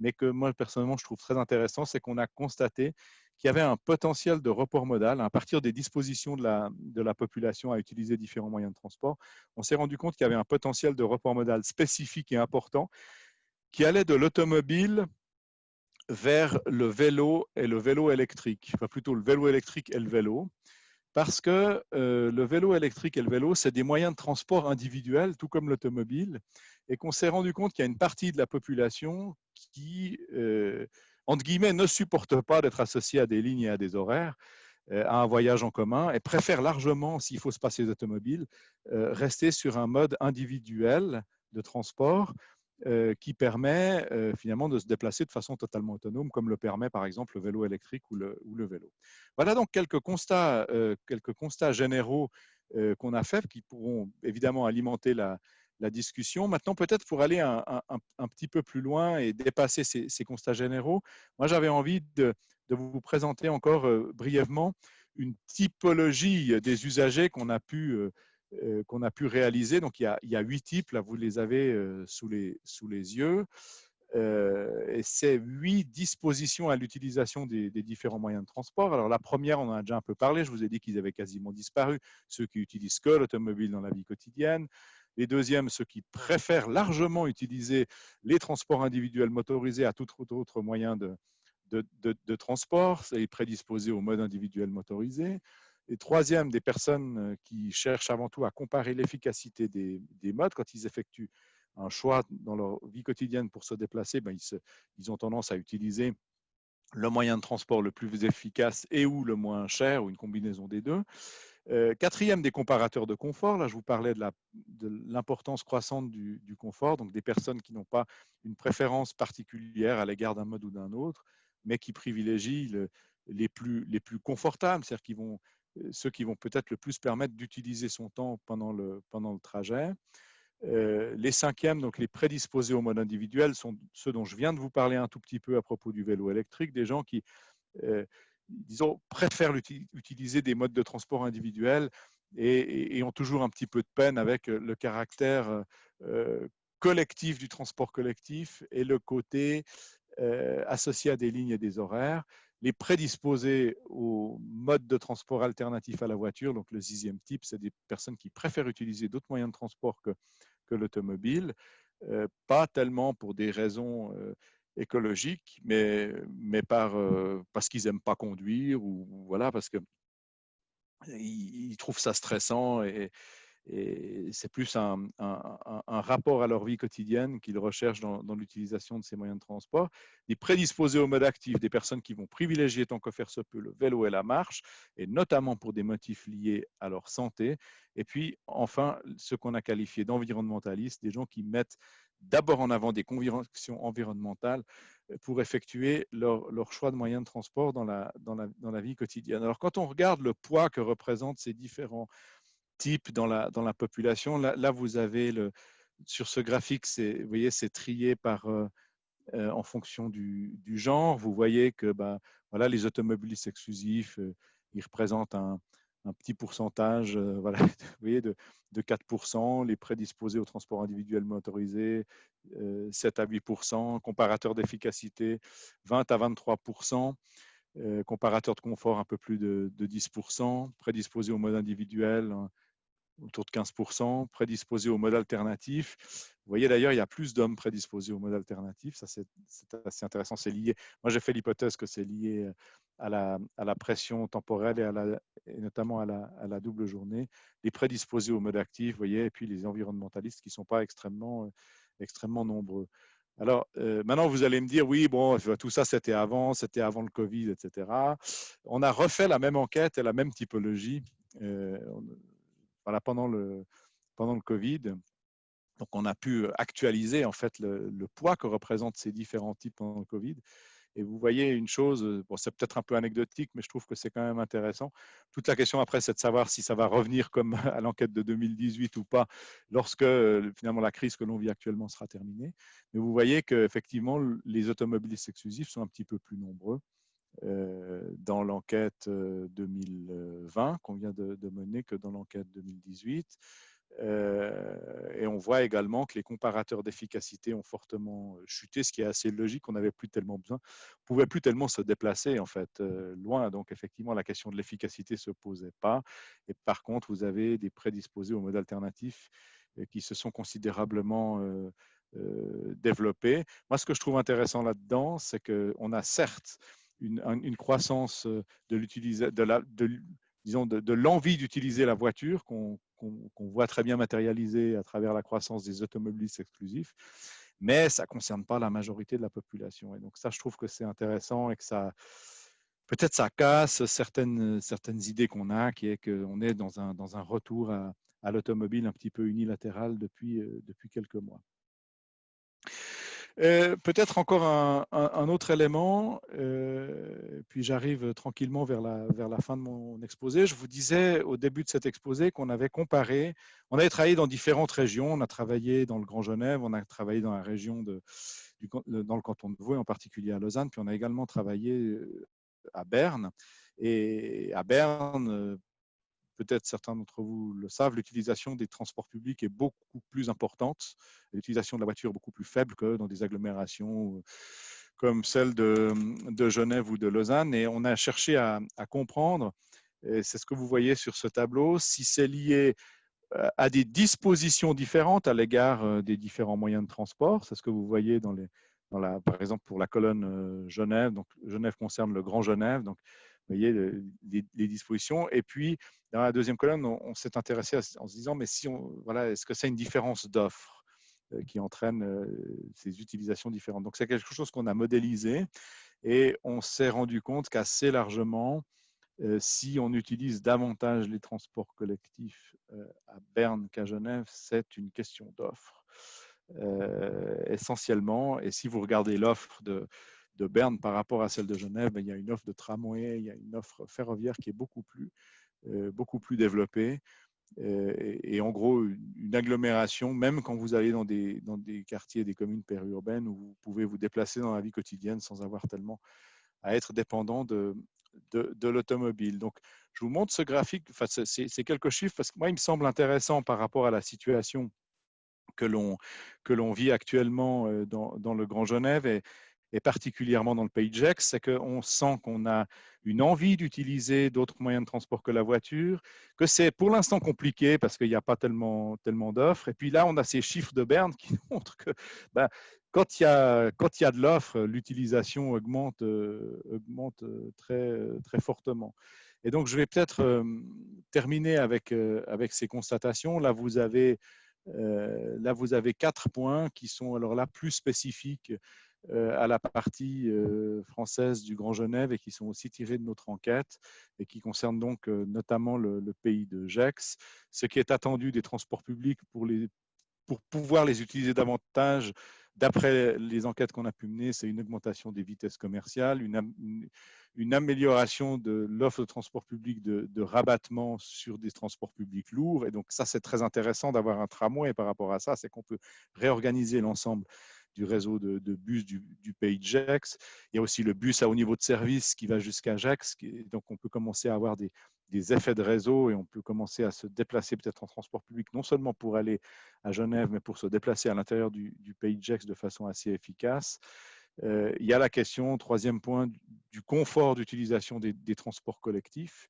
mais que moi, personnellement, je trouve très intéressant, c'est qu'on a constaté qu'il y avait un potentiel de report modal à partir des dispositions de la population à utiliser différents moyens de transport. On s'est rendu compte qu'il y avait un potentiel de report modal spécifique et important qui allait de l'automobile vers le vélo et le vélo électrique, enfin plutôt le vélo électrique et le vélo, parce que le vélo électrique et le vélo, c'est des moyens de transport individuels, tout comme l'automobile, et qu'on s'est rendu compte qu'il y a une partie de la population qui, entre guillemets, ne supporte pas d'être associée à des lignes et à des horaires, à un voyage en commun, et préfère largement, s'il faut se passer d'automobile, rester sur un mode individuel de transport qui permet finalement de se déplacer de façon totalement autonome, comme le permet par exemple le vélo électrique ou le vélo. Voilà donc quelques constats généraux qu'on a faits qui pourront évidemment alimenter la discussion. Maintenant, peut-être pour aller un petit peu plus loin et dépasser ces constats généraux, moi j'avais envie de vous présenter encore brièvement une typologie des usagers qu'on a pu réaliser. Donc, il y a 8 types, là, vous les avez sous les yeux. Et c'est 8 dispositions à l'utilisation des différents moyens de transport. Alors, la première, on en a déjà un peu parlé, je vous ai dit qu'ils avaient quasiment disparu, ceux qui utilisent que l'automobile dans la vie quotidienne. Les deuxièmes, ceux qui préfèrent largement utiliser les transports individuels motorisés à tout autre moyen de transport, c'est prédisposé au mode individuel motorisé. Et troisième, des personnes qui cherchent avant tout à comparer l'efficacité des modes. Quand ils effectuent un choix dans leur vie quotidienne pour se déplacer, ils ont tendance à utiliser le moyen de transport le plus efficace et ou le moins cher, ou une combinaison des deux. Quatrième, des comparateurs de confort. Là, je vous parlais de l'importance croissante du confort, donc des personnes qui n'ont pas une préférence particulière à l'égard d'un mode ou d'un autre, mais qui privilégient les plus confortables, c'est-à-dire ceux qui vont peut-être le plus permettre d'utiliser son temps pendant le trajet. Les cinquièmes, donc les prédisposés au mode individuel, sont ceux dont je viens de vous parler un tout petit peu à propos du vélo électrique, des gens qui, disons, préfèrent utiliser des modes de transport individuels et ont toujours un petit peu de peine avec le caractère collectif du transport collectif et le côté associés à des lignes et des horaires, les prédisposés au mode de transport alternatif à la voiture. Donc le sixième type, c'est des personnes qui préfèrent utiliser d'autres moyens de transport que l'automobile, pas tellement pour des raisons écologiques, mais parce qu'ils n'aiment pas conduire ou voilà, parce qu'ils trouvent ça stressant et c'est plus un rapport à leur vie quotidienne qu'ils recherchent dans l'utilisation de ces moyens de transport. Des prédisposés au mode actif, des personnes qui vont privilégier tant que faire se peut le vélo et la marche, et notamment pour des motifs liés à leur santé. Et puis, enfin, ce qu'on a qualifié d'environnementalistes, des gens qui mettent d'abord en avant des convictions environnementales pour effectuer leur choix de moyens de transport dans la vie quotidienne. Alors, quand on regarde le poids que représentent ces différents types dans la population. Là, vous avez sur ce graphique, vous voyez, c'est trié en fonction du genre. Vous voyez que voilà, les automobilistes exclusifs, ils représentent un petit pourcentage voilà, vous voyez, de 4%, les prédisposés au transport individuel motorisé, 7 à 8%, comparateurs d'efficacité, 20 à 23%. Comparateurs de confort, un peu plus de 10%, prédisposés au mode individuel, autour de 15%, prédisposés au mode alternatif. Vous voyez d'ailleurs, il y a plus d'hommes prédisposés au mode alternatif. Ça, c'est assez intéressant. C'est lié. Moi, j'ai fait l'hypothèse que c'est lié à la pression temporelle et notamment à la double journée. Les prédisposés au mode actif, vous voyez, et puis les environnementalistes qui ne sont pas extrêmement nombreux. Alors, maintenant, vous allez me dire, oui, bon, tout ça, c'était avant le Covid, etc. On a refait la même enquête et la même typologie voilà, pendant le Covid. Donc, on a pu actualiser en fait le poids que représentent ces différents types pendant le Covid. Et vous voyez une chose, bon, c'est peut-être un peu anecdotique, mais je trouve que c'est quand même intéressant. Toute la question après, c'est de savoir si ça va revenir comme à l'enquête de 2018 ou pas, lorsque finalement la crise que l'on vit actuellement sera terminée. Mais vous voyez qu'effectivement, les automobilistes exclusifs sont un petit peu plus nombreux dans l'enquête 2020 qu'on vient de mener que dans l'enquête 2018. Et on voit également que les comparateurs d'efficacité ont fortement chuté, ce qui est assez logique. On n'avait plus tellement besoin, on pouvait plus tellement se déplacer en fait loin. Donc effectivement, la question de l'efficacité se posait pas. Et par contre, vous avez des prédisposés aux modes alternatifs qui se sont considérablement développés. Moi, ce que je trouve intéressant là-dedans, c'est qu'on a certes une croissance de l'envie d'utiliser la voiture qu'on voit très bien matérialisée à travers la croissance des automobilistes exclusifs, mais ça ne concerne pas la majorité de la population. Et donc ça, je trouve que c'est intéressant et que ça, peut-être ça casse certaines idées qu'on a, qui est qu'on est dans un retour à l'automobile un petit peu unilatéral depuis quelques mois. Peut-être encore un autre élément, puis j'arrive tranquillement vers la fin de mon exposé. Je vous disais au début de cet exposé qu'on avait comparé, on avait travaillé dans différentes régions, on a travaillé dans le Grand Genève, on a travaillé dans la région dans le canton de Vaud, en particulier à Lausanne, puis on a également travaillé à Berne. Et à Berne, peut-être certains d'entre vous le savent, l'utilisation des transports publics est beaucoup plus importante, l'utilisation de la voiture est beaucoup plus faible que dans des agglomérations comme celle de Genève ou de Lausanne. Et on a cherché à comprendre, et c'est ce que vous voyez sur ce tableau, si c'est lié à des dispositions différentes à l'égard des différents moyens de transport. C'est ce que vous voyez par exemple pour la colonne Genève. Donc Genève concerne le Grand Genève. Donc vous voyez les dispositions. Et puis, dans la deuxième colonne, on s'est intéressé en se disant, mais est-ce que c'est une différence d'offre qui entraîne ces utilisations différentes? Donc, c'est quelque chose qu'on a modélisé et on s'est rendu compte qu'assez largement, si on utilise davantage les transports collectifs à Berne qu'à Genève, c'est une question d'offre. Essentiellement, et si vous regardez l'offre de Berne par rapport à celle de Genève, il y a une offre de tramway, il y a une offre ferroviaire qui est beaucoup plus développée. Et en gros, une agglomération, même quand vous allez dans des quartiers, des communes périurbaines où vous pouvez vous déplacer dans la vie quotidienne sans avoir tellement à être dépendant de l'automobile. Donc, je vous montre ce graphique, enfin, c'est quelques chiffres, parce que moi, il me semble intéressant par rapport à la situation que l'on vit actuellement dans le Grand Genève et particulièrement dans le pays de Gex, c'est qu'on sent qu'on a une envie d'utiliser d'autres moyens de transport que la voiture, que c'est pour l'instant compliqué parce qu'il n'y a pas tellement d'offres. Et puis là, on a ces chiffres de Berne qui montrent que quand il y a de l'offre, l'utilisation augmente très, très fortement. Et donc, je vais peut-être terminer avec ces constatations. Là, vous avez 4 points qui sont alors là plus spécifiques à la partie française du Grand Genève et qui sont aussi tirés de notre enquête et qui concernent donc notamment le pays de Gex. Ce qui est attendu des transports publics pour pouvoir les utiliser davantage, d'après les enquêtes qu'on a pu mener, c'est une augmentation des vitesses commerciales, une amélioration de l'offre de transport public de rabattement sur des transports publics lourds. Et donc ça, c'est très intéressant d'avoir un tramway par rapport à ça, c'est qu'on peut réorganiser l'ensemble du réseau de bus du pays de Gex. Il y a aussi le bus à haut niveau de service qui va jusqu'à Gex. Donc on peut commencer à avoir des effets de réseau et on peut commencer à se déplacer peut-être en transport public, non seulement pour aller à Genève, mais pour se déplacer à l'intérieur du pays de Gex de façon assez efficace. Il y a la question, troisième point, du confort d'utilisation des transports collectifs.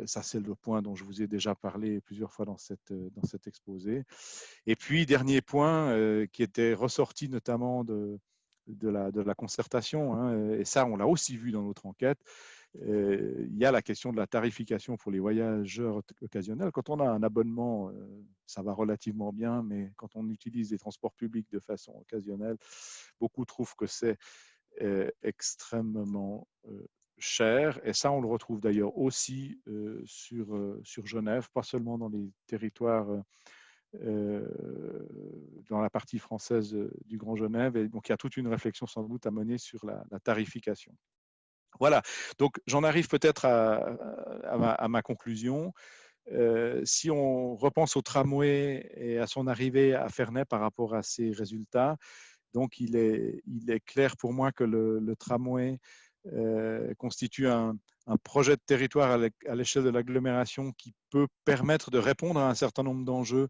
Ça, c'est le point dont je vous ai déjà parlé plusieurs fois dans cet exposé. Et puis, dernier point qui était ressorti notamment de la concertation, hein, et ça, on l'a aussi vu dans notre enquête, il y a la question de la tarification pour les voyageurs occasionnels. Quand on a un abonnement, ça va relativement bien, mais quand on utilise des transports publics de façon occasionnelle, beaucoup trouvent que c'est extrêmement cher. Et ça, on le retrouve d'ailleurs aussi sur Genève, pas seulement dans les territoires dans la partie française du Grand Genève. Et donc, il y a toute une réflexion sans doute à mener sur la tarification. Voilà, donc j'en arrive peut-être à ma conclusion. Si on repense au tramway et à son arrivée à Ferney par rapport à ces résultats, donc il est clair pour moi que le tramway constitue un projet de territoire à l'échelle de l'agglomération qui peut permettre de répondre à un certain nombre d'enjeux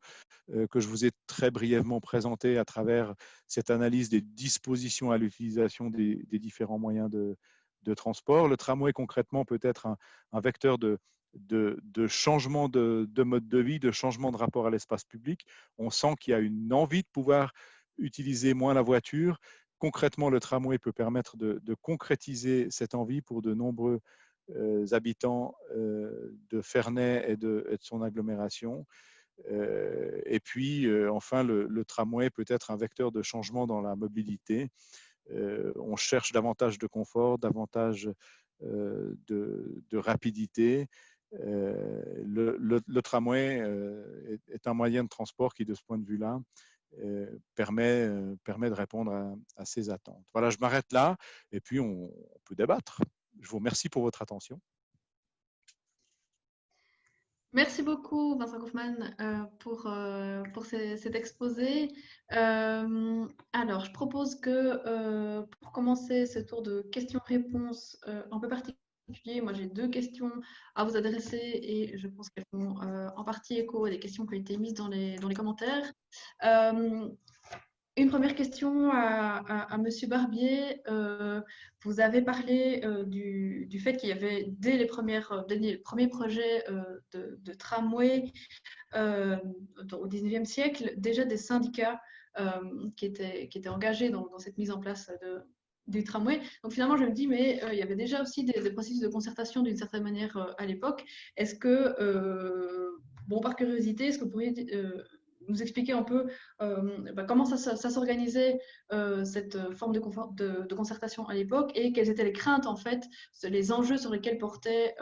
que je vous ai très brièvement présentés à travers cette analyse des dispositions à l'utilisation des différents moyens de transport. Le tramway, concrètement, peut être un vecteur de changement de mode de vie, de changement de rapport à l'espace public. On sent qu'il y a une envie de pouvoir utiliser moins la voiture. Concrètement, le tramway peut permettre de concrétiser cette envie pour de nombreux habitants de Ferney et de son agglomération. Et puis, enfin, le tramway peut être un vecteur de changement dans la mobilité. On cherche davantage de confort, davantage de rapidité. Le tramway est un moyen de transport qui, de ce point de vue-là, permet de répondre à ces attentes. Voilà, je m'arrête là et puis on peut débattre. Je vous remercie pour votre attention. Merci beaucoup, Vincent Kaufmann, pour cet exposé. Alors, je propose que pour commencer ce tour de questions-réponses un peu particulier, moi j'ai 2 questions à vous adresser et je pense qu'elles font en partie écho à des questions qui ont été mises dans les commentaires. Une première question à Monsieur Barbier. Vous avez parlé du fait qu'il y avait dès les premiers projets de tramway au XIXe siècle déjà des syndicats qui étaient engagés dans cette mise en place du tramway. Donc finalement, je me dis, mais il y avait déjà aussi des processus de concertation d'une certaine manière à l'époque. Est-ce que, bon, par curiosité, est-ce que vous pourriez nous expliquer un peu comment ça s'organisait cette forme de concertation à l'époque et quelles étaient les craintes, en fait, les enjeux sur lesquels portaient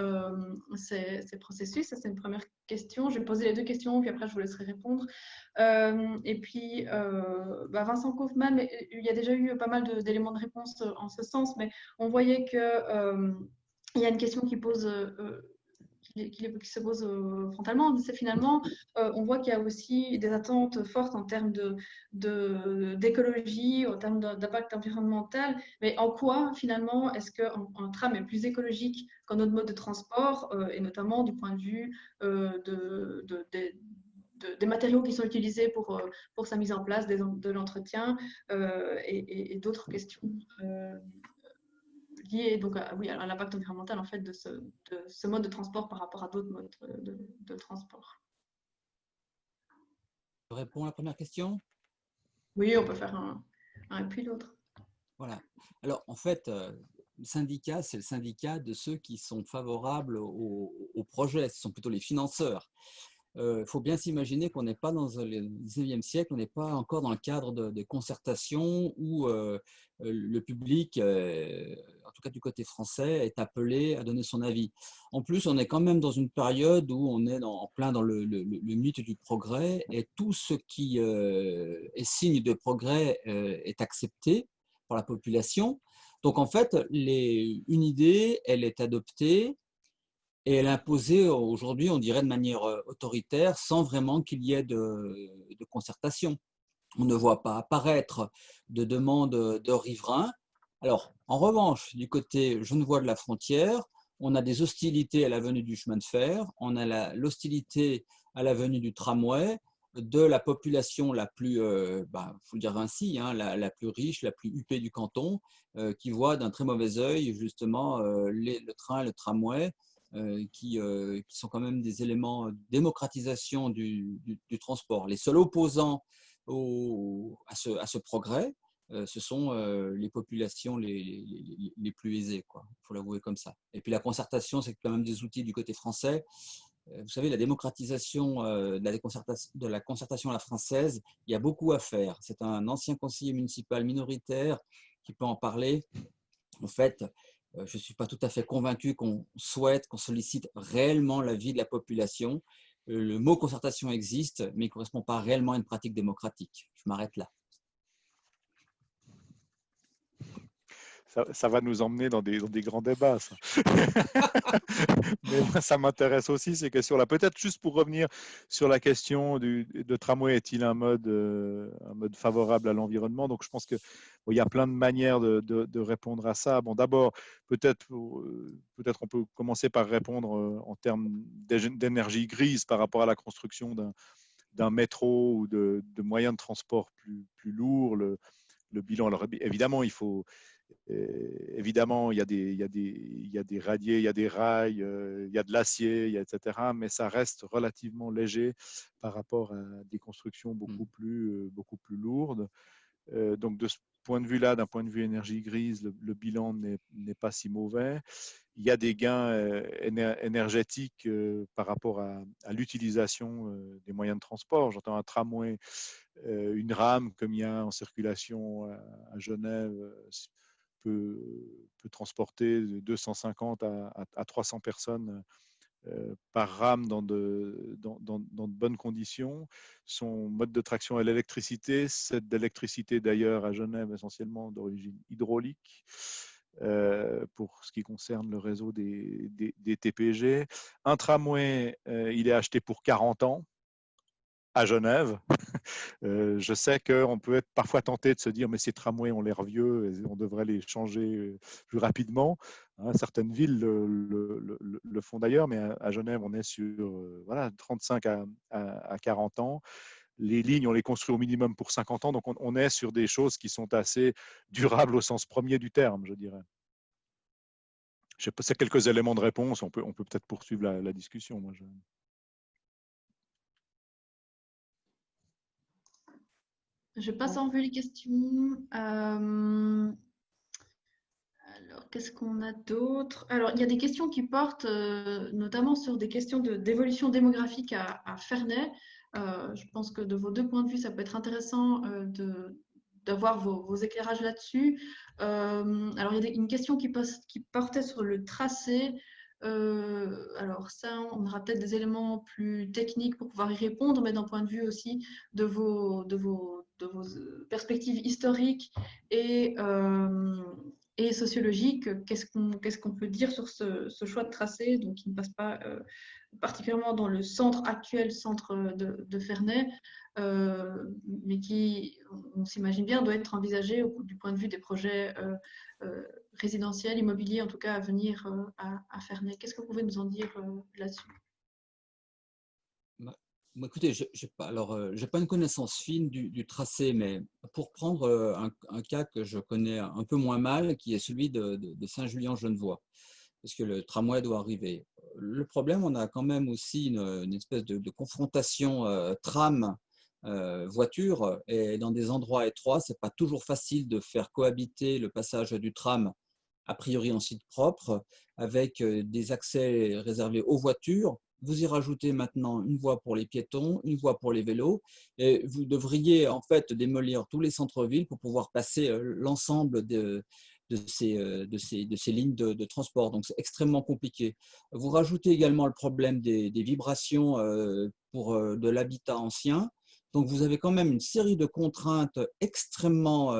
ces processus? Ça, c'est une première question. Je vais poser les 2 questions, puis après, je vous laisserai répondre. Et puis, Vincent Kaufmann, il y a déjà eu pas mal d'éléments de réponse en ce sens, mais on voyait qu'il y a une question qui se pose frontalement, c'est finalement, on voit qu'il y a aussi des attentes fortes en termes d'écologie, en termes d'impact environnemental, mais en quoi finalement est-ce qu'un tram est plus écologique qu'un autre mode de transport, et notamment du point de vue des matériaux qui sont utilisés pour sa mise en place, de l'entretien et d'autres questions liées donc à l'impact environnemental en fait de ce mode de transport par rapport à d'autres modes de transport. Je réponds à la première question. Oui, on peut faire un puis l'autre. Voilà. Alors, en fait, le syndicat, c'est le syndicat de ceux qui sont favorables au projet. Ce sont plutôt les financeurs. Il faut bien s'imaginer qu'on n'est pas dans le 19e siècle, on n'est pas encore dans le cadre de concertation où le public, en tout cas du côté français, est appelé à donner son avis. En plus, on est quand même dans une période où on est en plein dans le mythe du progrès et tout ce qui est signe de progrès est accepté par la population. Donc en fait, une idée, elle est adoptée et elle est imposée aujourd'hui, on dirait de manière autoritaire, sans vraiment qu'il y ait de concertation. On ne voit pas apparaître de demandes de riverains. Alors, en revanche, du côté genevois de la frontière, on a des hostilités à la venue du chemin de fer, on a l'hostilité à la venue du tramway, de la population la plus, faut le dire ainsi, hein, la plus riche, la plus huppée du canton, qui voit d'un très mauvais œil justement le train, le tramway, qui sont quand même des éléments de démocratisation du transport. Les seuls opposants à ce progrès, ce sont les populations les plus aisées, quoi. Il faut l'avouer comme ça. Et puis la concertation, c'est quand même des outils du côté français. Vous savez, la démocratisation de la concertation à la française, il y a beaucoup à faire. C'est un ancien conseiller municipal minoritaire qui peut en parler. En fait, je ne suis pas tout à fait convaincu qu'on sollicite réellement l'avis de la population. Le mot concertation existe, mais il ne correspond pas réellement à une pratique démocratique. Je m'arrête là. ça va nous emmener dans des grands débats, ça. Mais moi, ça m'intéresse aussi ces questions-là. Peut-être juste pour revenir sur la question de tramway, est-il un mode favorable à l'environnement? Donc, je pense que bon, il y a plein de manières de répondre à ça. Bon, d'abord, peut-être on peut commencer par répondre en termes d'énergie grise par rapport à la construction d'un métro ou de moyens de transport plus lourds. Le bilan, alors évidemment, évidemment, il y a des radiers, il y a des rails, il y a de l'acier, etc. Mais ça reste relativement léger par rapport à des constructions beaucoup plus lourdes. Donc, de ce point de vue-là, d'un point de vue énergie grise, le bilan n'est pas si mauvais. Il y a des gains énergétiques par rapport à l'utilisation des moyens de transport. J'entends un tramway, une rame comme il y a en circulation à Genève peut transporter de 250 à 300 personnes par rame dans de bonnes conditions. Son mode de traction est l'électricité. Cette électricité d'ailleurs à Genève essentiellement d'origine hydraulique. Pour ce qui concerne le réseau des TPG. Un tramway, il est acheté pour 40 ans à Genève. Je sais qu'on peut être parfois tenté de se dire mais ces tramways ont l'air vieux et on devrait les changer plus rapidement. Hein, certaines villes le font d'ailleurs, mais à Genève, on est sur 35 à 40 ans. Les lignes, on les construit au minimum pour 50 ans, donc on est sur des choses qui sont assez durables au sens premier du terme, je dirais. Je sais quelques éléments de réponse, on peut peut-être poursuivre la discussion. Moi, Je passe en revue les questions. Alors, qu'est-ce qu'on a d'autre? Alors, il y a des questions qui portent notamment sur des questions d'évolution démographique à Ferney. Je pense que de vos deux points de vue, ça peut être intéressant d'avoir vos éclairages là-dessus. Alors, il y a une question qui portait sur le tracé. Alors ça, on aura peut-être des éléments plus techniques pour pouvoir y répondre, mais d'un point de vue aussi de vos perspectives historiques et sociologiques, qu'est-ce qu'on peut dire sur ce choix de tracé, donc qui ne passe pas particulièrement dans le centre actuel, centre de Ferney, mais qui, on s'imagine bien, doit être envisagé du point de vue des projets résidentiels, immobiliers, en tout cas à venir à Ferney. Qu'est-ce que vous pouvez nous en dire là-dessus? Écoutez, je n'ai pas une connaissance fine du tracé, mais pour prendre un cas que je connais un peu moins mal, qui est celui de Saint-Julien-Genevois, parce que le tramway doit arriver. Le problème, on a quand même aussi une espèce de confrontation tram-voiture, et dans des endroits étroits, ce n'est pas toujours facile de faire cohabiter le passage du tram, a priori en site propre, avec des accès réservés aux voitures. Vous y rajoutez maintenant une voie pour les piétons, une voie pour les vélos, et vous devriez en fait démolir tous les centres-villes pour pouvoir passer l'ensemble de ces lignes de transport. Donc, c'est extrêmement compliqué. Vous rajoutez également le problème des vibrations pour de l'habitat ancien. Donc, vous avez quand même une série de contraintes extrêmement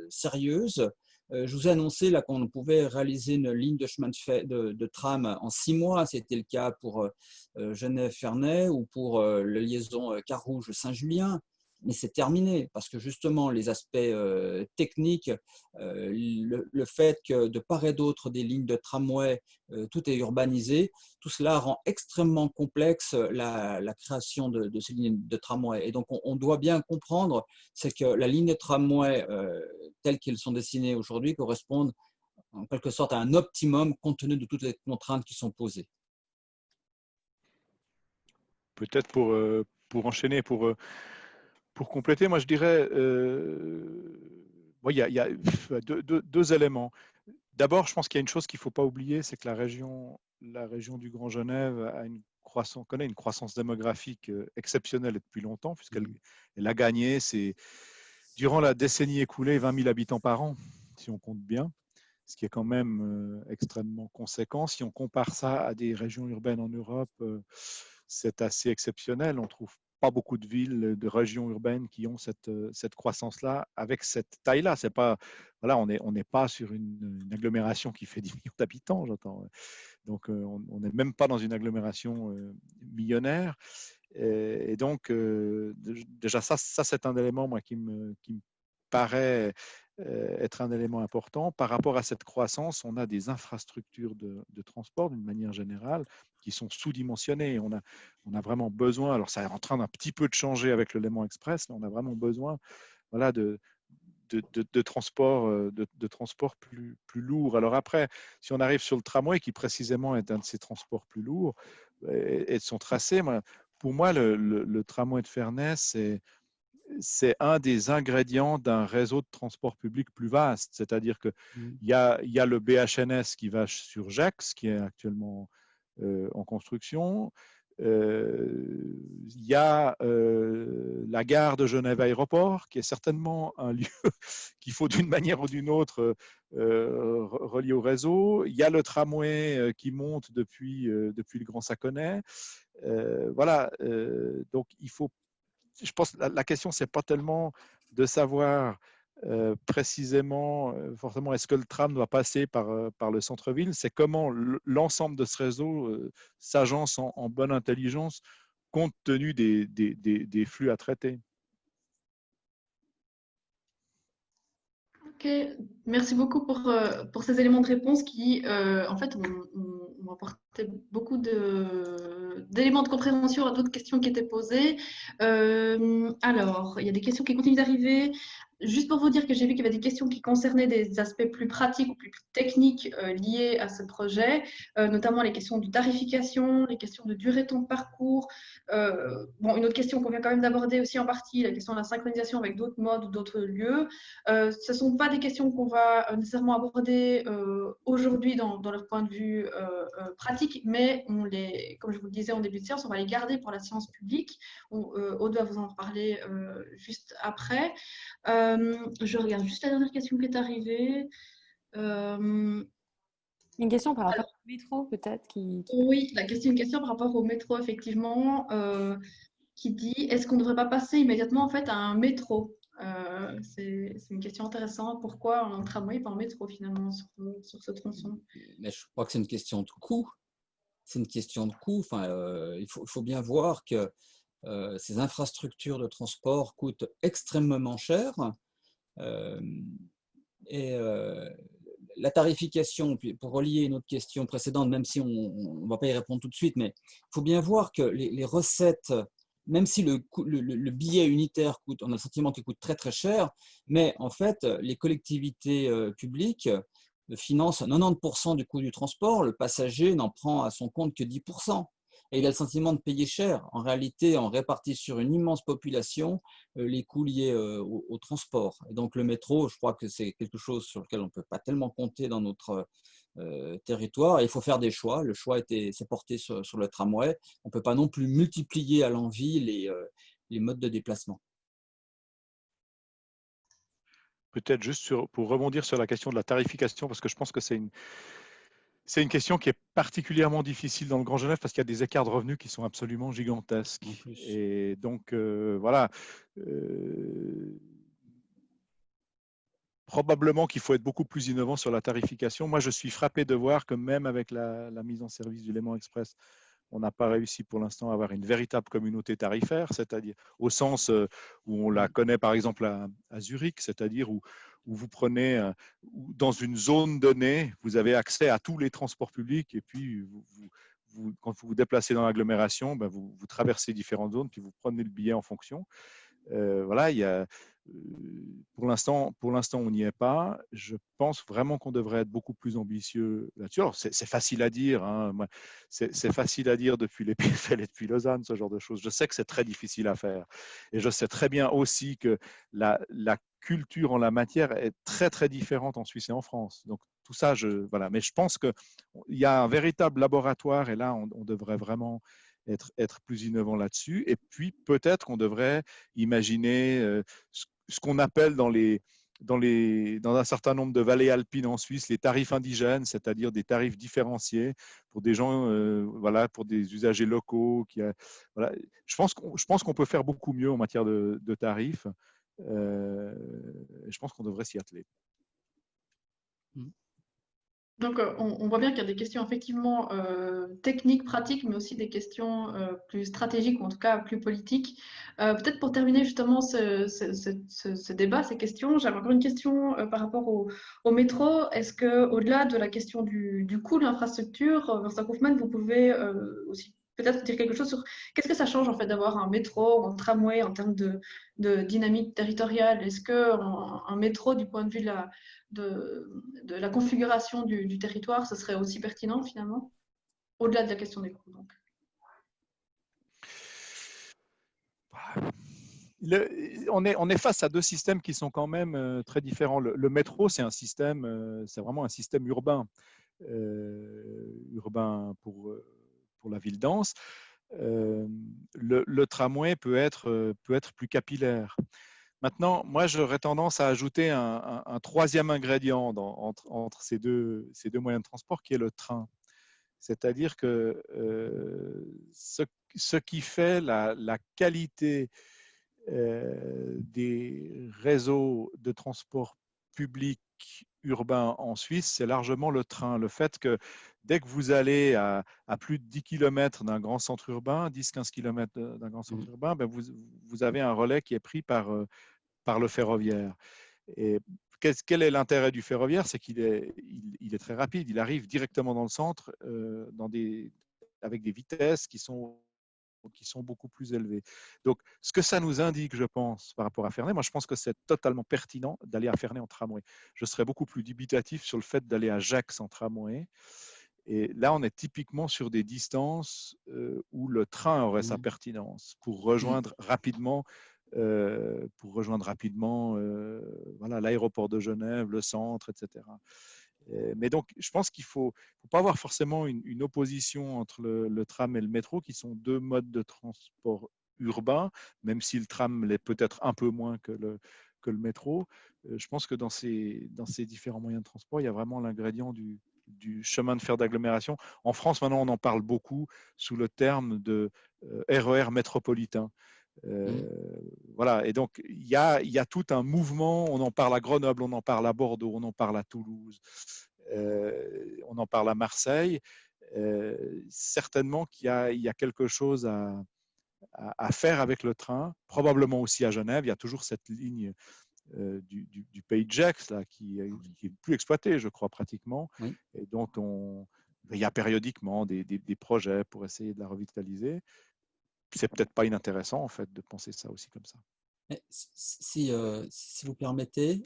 sérieuses. Je vous ai annoncé là qu'on pouvait réaliser une ligne de chemin de tram en 6 mois. C'était le cas pour Genève-Ferney ou pour la liaison Carouge-Saint-Julien. Mais c'est terminé parce que justement les aspects techniques, le fait que de part et d'autre des lignes de tramway, tout est urbanisé, tout cela rend extrêmement complexe la création de ces lignes de tramway. Et donc on doit bien comprendre, c'est que la ligne de tramway telles qu'elles sont dessinées aujourd'hui correspondent en quelque sorte à un optimum compte tenu de toutes les contraintes qui sont posées. peut-être pour enchaîner, pour compléter, moi je dirais, il y a deux éléments. D'abord, je pense qu'il y a une chose qu'il ne faut pas oublier, c'est que la région du Grand Genève connaît une croissance démographique exceptionnelle depuis longtemps, puisqu'elle a gagné, durant la décennie écoulée, 20 000 habitants par an, si on compte bien, ce qui est quand même extrêmement conséquent. Si on compare ça à des régions urbaines en Europe, c'est assez exceptionnel. On trouve pas beaucoup de villes, de régions urbaines qui ont cette croissance-là avec cette taille-là. C'est pas, voilà, on n'est pas sur une agglomération qui fait 10 millions d'habitants, j'entends. Donc, on n'est même pas dans une agglomération millionnaire. Et donc, déjà, ça c'est un élément moi, qui me paraît être un élément important. Par rapport à cette croissance, on a des infrastructures de transport d'une manière générale qui sont sous-dimensionnées. On a vraiment besoin, alors ça est en train d'un petit peu de changer avec le Léman Express, mais on a vraiment besoin voilà, de transport plus lourd. Alors après, si on arrive sur le tramway, qui précisément est un de ces transports plus lourds, et de son tracé, pour moi, le tramway de Ferney, c'est un des ingrédients d'un réseau de transport public plus vaste. C'est-à-dire qu'il y a le BHNS qui va sur Gex, qui est actuellement en construction. Il y a la gare de Genève Aéroport, qui est certainement un lieu qu'il faut d'une manière ou d'une autre relier au réseau. Il y a le tramway qui monte depuis le Grand Saconnet. Voilà, donc il faut, je pense que la question, c'est pas tellement de savoir précisément, forcément, est-ce que le tram doit passer par le centre-ville, c'est comment l'ensemble de ce réseau s'agence en bonne intelligence compte tenu des flux à traiter. Ok, merci beaucoup pour ces éléments de réponse qui, en fait, ont apporté beaucoup d'éléments de compréhension à d'autres questions qui étaient posées. Alors, il y a des questions qui continuent d'arriver. Juste pour vous dire que j'ai vu qu'il y avait des questions qui concernaient des aspects plus pratiques ou plus techniques liés à ce projet, notamment les questions de tarification, les questions de durée de temps de parcours. Bon, une autre question qu'on vient quand même d'aborder aussi en partie, la question de la synchronisation avec d'autres modes ou d'autres lieux. Ce ne sont pas des questions qu'on va nécessairement aborder aujourd'hui dans leur point de vue pratique, mais comme je vous le disais en début de séance, on va les garder pour la séance publique. Aude va vous en parler juste après. Je regarde juste la dernière question qui est arrivée. Une question par rapport au métro, peut-être Oui, une question par rapport au métro, effectivement, qui dit est-ce qu'on ne devrait pas passer immédiatement en fait, à un métro? C'est une question intéressante. Pourquoi un tramway et pas un métro finalement sur ce tronçon? Mais je crois que c'est une question de coût. C'est une question de coût. Enfin, il faut bien voir que ces infrastructures de transport coûtent extrêmement cher. Et la tarification, pour relier une autre question précédente, même si on ne va pas y répondre tout de suite, mais il faut bien voir que les recettes, même si le billet unitaire coûte, on a le sentiment qu'il coûte très très cher, mais en fait, les collectivités publiques financent 90% du coût du transport, le passager n'en prend à son compte que 10%. Et il a le sentiment de payer cher. En réalité, on répartit sur une immense population les coûts liés au transport. Et donc le métro, je crois que c'est quelque chose sur lequel on ne peut pas tellement compter dans notre territoire. Et il faut faire des choix. Le choix s'est porté sur le tramway. On ne peut pas non plus multiplier à l'envi les modes de déplacement. Peut-être juste pour rebondir sur la question de la tarification, parce que je pense que c'est une question qui est particulièrement difficile dans le Grand Genève parce qu'il y a des écarts de revenus qui sont absolument gigantesques. Et donc, voilà. Probablement qu'il faut être beaucoup plus innovant sur la tarification. Moi, je suis frappé de voir que même avec la mise en service du Léman Express, on n'a pas réussi pour l'instant à avoir une véritable communauté tarifaire, c'est-à-dire au sens où on la connaît par exemple à Zurich, c'est-à-dire où vous prenez, dans une zone donnée, vous avez accès à tous les transports publics et puis quand vous vous déplacez dans l'agglomération, ben vous traversez différentes zones puis vous prenez le billet en fonction. Voilà, il y a, pour l'instant, on n'y est pas. Je pense vraiment qu'on devrait être beaucoup plus ambitieux là-dessus. Alors, c'est facile à dire. Hein. C'est facile à dire depuis les PFL et depuis Lausanne, ce genre de choses. Je sais que c'est très difficile à faire. Et je sais très bien aussi que la culture en la matière est très, très différente en Suisse et en France. Donc, tout ça, voilà. Mais je pense qu'il y a un véritable laboratoire et là, on devrait vraiment être plus innovant là-dessus. Et puis, peut-être qu'on devrait imaginer ce qu'on appelle dans les dans un certain nombre de vallées alpines en Suisse, les tarifs indigènes, c'est-à-dire des tarifs différenciés pour des gens, voilà, pour des usagers locaux. Voilà. Je pense qu'on peut faire beaucoup mieux en matière de tarifs. Je pense qu'on devrait s'y atteler. Donc, on voit bien qu'il y a des questions effectivement techniques, pratiques, mais aussi des questions plus stratégiques, ou en tout cas plus politiques. Peut-être pour terminer justement ce débat, ces questions, j'avais encore une question par rapport au métro. Est-ce qu'au-delà de la question du coût de l'infrastructure, Vincent Kaufmann, vous pouvez aussi peut-être dire quelque chose sur qu'est-ce que ça change en fait d'avoir un métro ou un tramway en termes de dynamique territoriale? Est-ce qu'un métro, du point de vue de la configuration du territoire, ce serait aussi pertinent finalement, au-delà de la question des coûts donc. On est face à deux systèmes qui sont quand même très différents. Le métro, c'est vraiment un système urbain, urbain pour la ville dense. Le tramway peut être plus capillaire. Maintenant, moi, j'aurais tendance à ajouter un troisième ingrédient entre ces deux moyens de transport, qui est le train. C'est-à-dire que ce qui fait la qualité des réseaux de transport public urbain en Suisse, c'est largement le train. Le fait que dès que vous allez à plus de 10 km d'un grand centre urbain, 10-15 km d'un grand centre urbain, ben vous avez un relais qui est pris par le ferroviaire. Et quel est l'intérêt du ferroviaire? C'est qu'il est très rapide. Il arrive directement dans le centre avec des vitesses qui sont beaucoup plus élevées. Donc, ce que ça nous indique, je pense, par rapport à Ferney, moi, je pense que c'est totalement pertinent d'aller à Ferney en tramway. Je serais beaucoup plus dubitatif sur le fait d'aller à Gex en tramway. Et là, on est typiquement sur des distances où le train aurait sa pertinence pour rejoindre rapidement voilà, l'aéroport de Genève, le centre, etc. Mais donc, je pense qu'il ne faut pas avoir forcément une opposition entre le tram et le métro, qui sont deux modes de transport urbain, même si le tram l'est peut-être un peu moins que le métro. Je pense que dans ces différents moyens de transport, il y a vraiment l'ingrédient du chemin de fer d'agglomération. En France, maintenant, on en parle beaucoup sous le terme de RER métropolitain. Voilà, et donc il y a tout un mouvement. On en parle à Grenoble, on en parle à Bordeaux, on en parle à Toulouse, on en parle à Marseille. Certainement qu'il y a quelque chose à faire avec le train, probablement aussi à Genève. Il y a toujours cette ligne du Pays de Gex là, qui est plus exploitée, je crois, pratiquement, et dont il y a périodiquement des projets pour essayer de la revitaliser. C'est peut-être pas inintéressant en fait de penser ça aussi comme ça. Si vous permettez,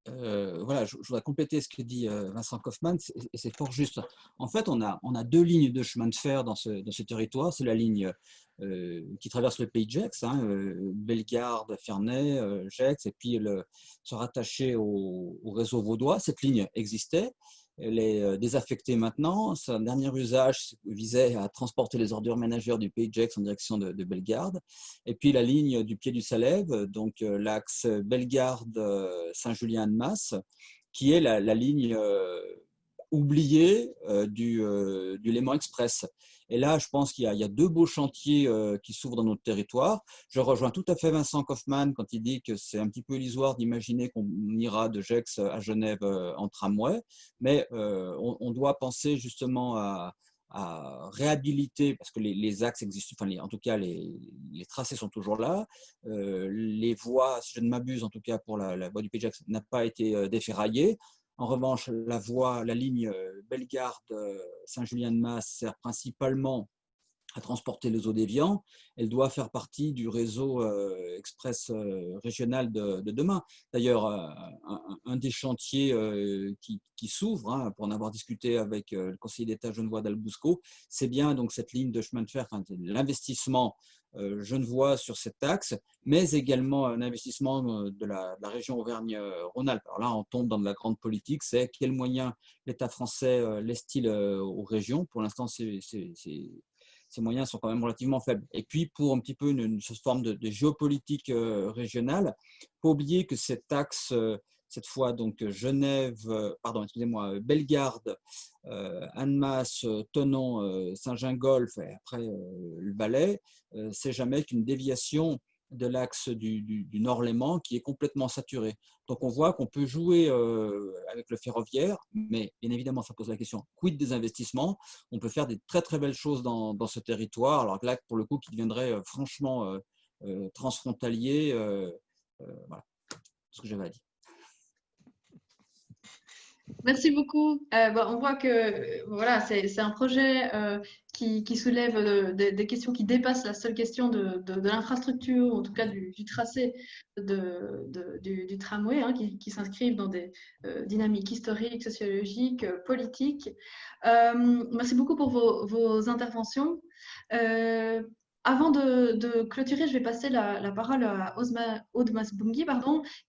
voilà, je voudrais compléter ce que dit Vincent Kaufmann, et c'est fort juste. En fait, on a deux lignes de chemin de fer dans ce territoire. C'est la ligne qui traverse le Pays de Gex, Bellegarde, Ferney, Gex, et puis se rattacher au réseau vaudois. Cette ligne existait. Elle est désaffectée maintenant. Son dernier usage visait à transporter les ordures ménagères du Pays de Gex en direction de Bellegarde. Et puis la ligne du Pied du Salève, donc l'axe Bellegarde-Saint-Julien-de-Masse, qui est la ligne oubliée du Léman Express. Et là, je pense qu'il y a deux beaux chantiers qui s'ouvrent dans notre territoire. Je rejoins tout à fait Vincent Kaufmann quand il dit que c'est un petit peu illusoire d'imaginer qu'on ira de Gex à Genève en tramway, mais on doit penser justement à réhabiliter, parce que les axes existent, enfin en tout cas les tracés sont toujours là, les voies, si je ne m'abuse en tout cas pour la voie du Pays de Gex, n'a pas été déferraillée. En revanche, la ligne Bellegarde-Saint-Julien-de-Masse sert principalement à transporter les eaux déviants. Elle doit faire partie du réseau express régional de demain. D'ailleurs, un des chantiers qui s'ouvre, pour en avoir discuté avec le conseiller d'État genevois d'Albousco, c'est bien donc cette ligne de chemin de fer, l'investissement genevois sur cet axe, mais également un investissement de la région Auvergne-Rhône-Alpes. Alors là, on tombe dans de la grande politique, c'est quels moyens l'État français laisse-t-il aux régions? Pour l'instant, c'est ces moyens sont quand même relativement faibles. Et puis, pour un petit peu une forme de géopolitique régionale, il ne faut pas oublier que cet axe, cette fois donc Genève, Bellegarde, Annemasse, Thonon, Saint-Gingolph et après le Valais, c'est jamais qu'une déviation de l'axe du Nord-Léman qui est complètement saturé. Donc on voit qu'on peut jouer avec le ferroviaire, mais bien évidemment ça pose la question quid des investissements. On peut faire des très très belles choses dans ce territoire, alors que là pour le coup qui deviendrait franchement transfrontalier. Voilà ce que j'avais à dire. Merci beaucoup. On voit que voilà, c'est un projet qui soulève des questions qui dépassent la seule question de l'infrastructure, ou en tout cas du tracé du tramway, hein, qui s'inscrivent dans des dynamiques historiques, sociologiques, politiques. Merci beaucoup pour vos interventions. Avant de clôturer, je vais passer la parole à Aude Masboungi,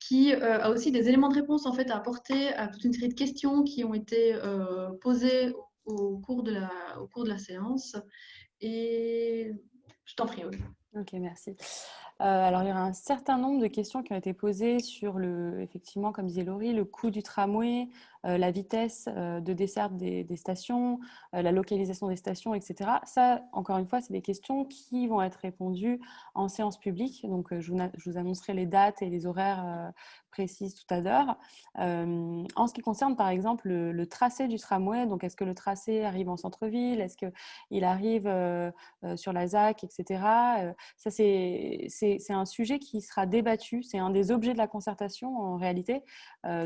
qui a aussi des éléments de réponse en fait, à apporter à toute une série de questions qui ont été posées au cours de la séance. Et je t'en prie, Aude. Ok, merci. Alors, il y aura un certain nombre de questions qui ont été posées sur, effectivement, comme disait Laurie, le coût du tramway, la vitesse de desserte des stations, la localisation des stations, etc. Ça, encore une fois, c'est des questions qui vont être répondues en séance publique. Donc, je vous annoncerai les dates et les horaires précises tout à l'heure. En ce qui concerne, par exemple, le tracé du tramway, donc est-ce que le tracé arrive en centre-ville? Est-ce qu'il arrive sur la ZAC, etc. Ça, c'est un sujet qui sera débattu. C'est un des objets de la concertation en réalité.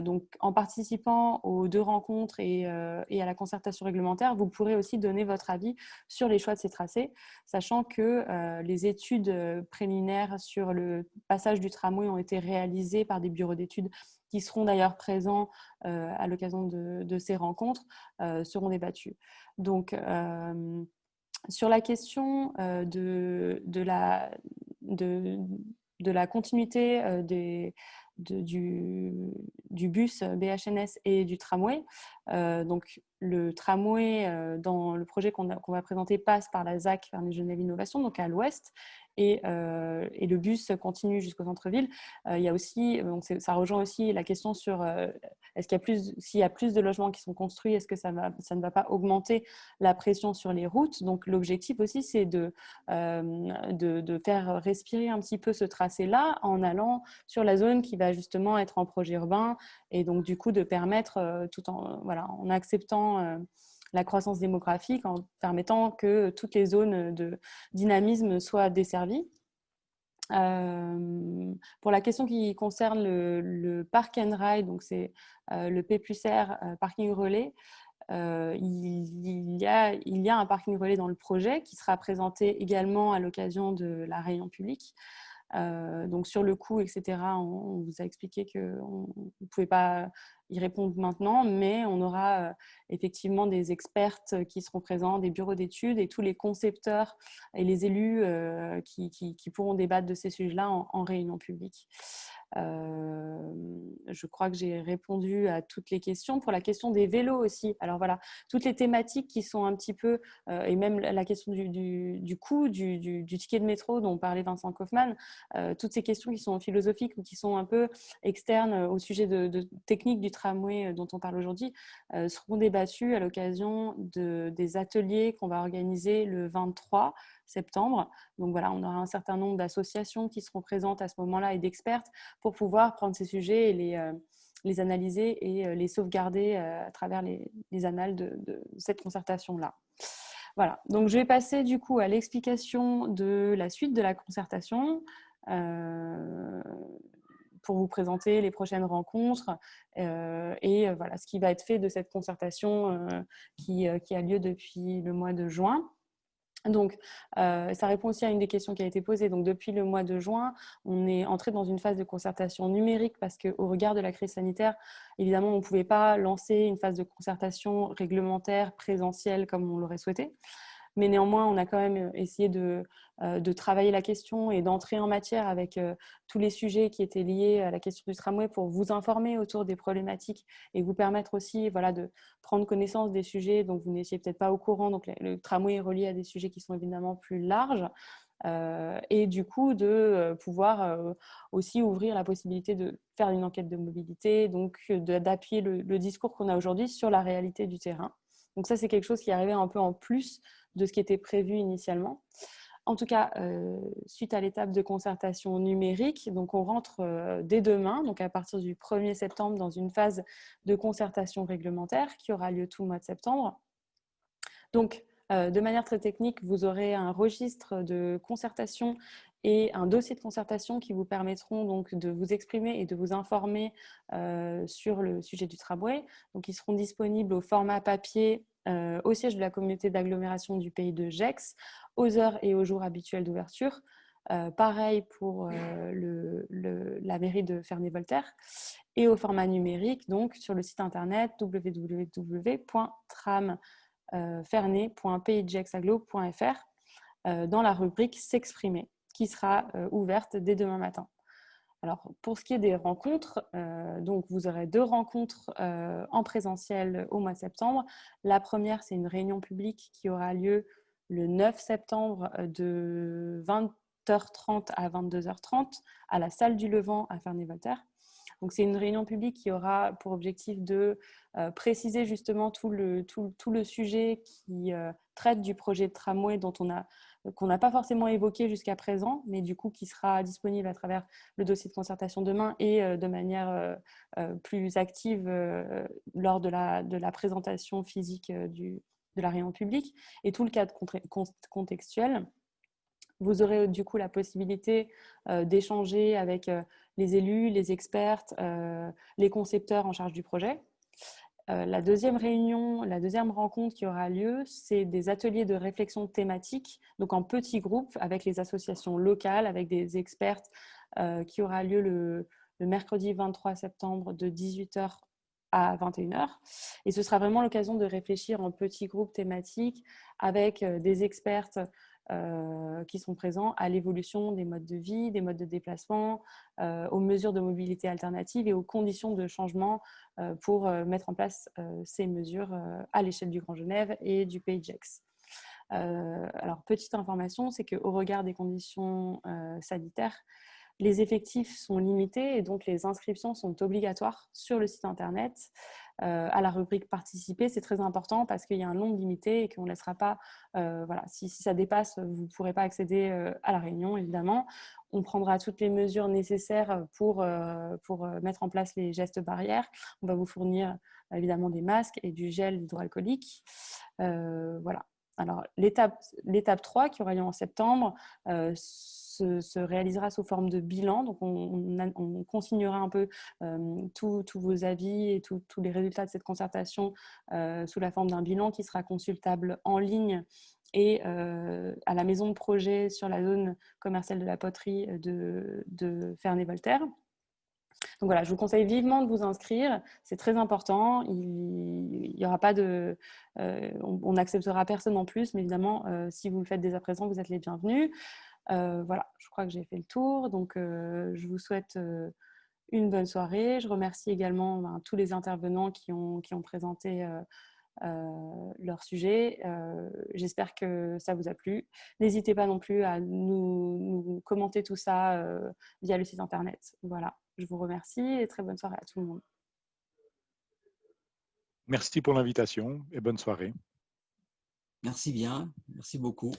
Donc, en participant aux 2 rencontres et à la concertation réglementaire, vous pourrez aussi donner votre avis sur les choix de ces tracés, sachant que les études préliminaires sur le passage du tramway ont été réalisées par des bureaux d'études qui seront d'ailleurs présents à l'occasion de ces rencontres, seront débattus. Donc, sur la question de la continuité du bus BHNS et du tramway. Donc, le tramway, dans le projet qu'on va présenter, passe par la ZAC, vers les Genève Innovation, donc à l'ouest, et le bus continue jusqu'au centre-ville. Il y a aussi, donc ça rejoint aussi la question sur s'il y a plus de logements qui sont construits, est-ce que ça ne va pas augmenter la pression sur les routes? Donc, l'objectif aussi, c'est de faire respirer un petit peu ce tracé-là en allant sur la zone qui va justement être en projet urbain, et donc du coup de permettre, tout en acceptant la croissance démographique, en permettant que toutes les zones de dynamisme soient desservies. Pour la question qui concerne le park and ride, donc c'est le P+R parking relais, il y a un parking relais dans le projet qui sera présenté également à l'occasion de la réunion publique. Donc sur le coût, etc., on vous a expliqué qu'on ne pouvait pas y répondre maintenant, mais on aura effectivement des expertes qui seront présents, des bureaux d'études et tous les concepteurs et les élus qui pourront débattre de ces sujets-là en réunion publique. Je crois que j'ai répondu à toutes les questions. Pour la question des vélos aussi, alors voilà, toutes les thématiques qui sont un petit peu, et même la question du coût du ticket de métro dont parlait Vincent Kaufmann, toutes ces questions qui sont philosophiques ou qui sont un peu externes au sujet de technique du tramway dont on parle aujourd'hui, seront débattues à l'occasion des ateliers qu'on va organiser le 23 septembre. Donc voilà, on aura un certain nombre d'associations qui seront présentes à ce moment-là et d'expertes pour pouvoir prendre ces sujets et les analyser et les sauvegarder à travers les annales de cette concertation-là. Voilà, donc je vais passer du coup à l'explication de la suite de la concertation pour vous présenter les prochaines rencontres et voilà ce qui va être fait de cette concertation qui a lieu depuis le mois de juin. Donc, ça répond aussi à une des questions qui a été posée. Donc, depuis le mois de juin, on est entré dans une phase de concertation numérique parce qu'au regard de la crise sanitaire, évidemment, on ne pouvait pas lancer une phase de concertation réglementaire présentielle comme on l'aurait souhaité. mais néanmoins, on a quand même essayé de travailler la question et d'entrer en matière avec tous les sujets qui étaient liés à la question du tramway pour vous informer autour des problématiques et vous permettre aussi de prendre connaissance des sujets dont vous n'étiez peut-être pas au courant. Donc, le tramway est relié à des sujets qui sont évidemment plus larges. Et du coup de pouvoir aussi ouvrir la possibilité de faire une enquête de mobilité, donc d'appuyer le discours qu'on a aujourd'hui sur la réalité du terrain. Donc ça, c'est quelque chose qui est arrivé un peu en plus de ce qui était prévu initialement. En tout cas, suite à l'étape de concertation numérique, donc on rentre dès demain, donc à partir du 1er septembre, dans une phase de concertation réglementaire qui aura lieu tout le mois de septembre. Donc, de manière très technique, vous aurez un registre de concertation et un dossier de concertation qui vous permettront donc de vous exprimer et de vous informer sur le sujet du tramway. Donc, ils seront disponibles au format papier au siège de la communauté d'agglomération du pays de Gex, aux heures et aux jours habituels d'ouverture. Pareil pour la mairie de Ferney-Voltaire et au format numérique, donc sur le site internet www.ferney.paysdexaglo.fr dans la rubrique S'exprimer, qui sera ouverte dès demain matin. Alors, pour ce qui est des rencontres, donc vous aurez 2 rencontres en présentiel au mois de septembre. La première, c'est une réunion publique qui aura lieu le 9 septembre de 20h30 à 22h30 à la salle du Levant à Ferney-Voltaire. Donc, c'est une réunion publique qui aura pour objectif de préciser justement tout le sujet qui traite du projet de tramway qu'on n'a pas forcément évoqué jusqu'à présent, mais du coup qui sera disponible à travers le dossier de concertation demain et de manière plus active lors de la présentation physique de la réunion publique, et tout le cadre contextuel. Vous aurez du coup la possibilité d'échanger avec les élus, les experts, les concepteurs en charge du projet. La deuxième rencontre qui aura lieu, c'est des ateliers de réflexion thématique, donc en petits groupes avec les associations locales, avec des experts, qui aura lieu le mercredi 23 septembre de 18h à 21h. Et ce sera vraiment l'occasion de réfléchir en petits groupes thématiques avec des experts qui sont présents à l'évolution des modes de vie, des modes de déplacement, aux mesures de mobilité alternatives et aux conditions de changement pour mettre en place ces mesures à l'échelle du Grand Genève et du Pays de Gex. Alors, petite information, c'est qu'au regard des conditions sanitaires, les effectifs sont limités et donc les inscriptions sont obligatoires sur le site internet. À la rubrique participer, c'est très important parce qu'il y a un nombre limité et qu'on ne laissera pas, si ça dépasse, vous ne pourrez pas accéder à la réunion, évidemment. On prendra toutes les mesures nécessaires pour mettre en place les gestes barrières. On va vous fournir évidemment des masques et du gel hydroalcoolique. Voilà. Alors, l'étape 3 qui aura lieu en septembre se réalisera sous forme de bilan. Donc, on consignera un peu tous vos avis et tous les résultats de cette concertation sous la forme d'un bilan qui sera consultable en ligne et à la maison de projet sur la zone commerciale de la poterie de Ferney-Voltaire. Donc voilà, je vous conseille vivement de vous inscrire, c'est très important. Il y aura pas on n'acceptera personne en plus, mais évidemment, si vous le faites dès à présent, vous êtes les bienvenus. Voilà, je crois que j'ai fait le tour, donc je vous souhaite une bonne soirée. Je remercie également tous les intervenants qui ont présenté leur sujet. J'espère que ça vous a plu. N'hésitez pas non plus à nous commenter tout ça via le site internet. Voilà, je vous remercie et très bonne soirée à tout le monde. Merci pour l'invitation et bonne soirée. Merci bien, merci beaucoup.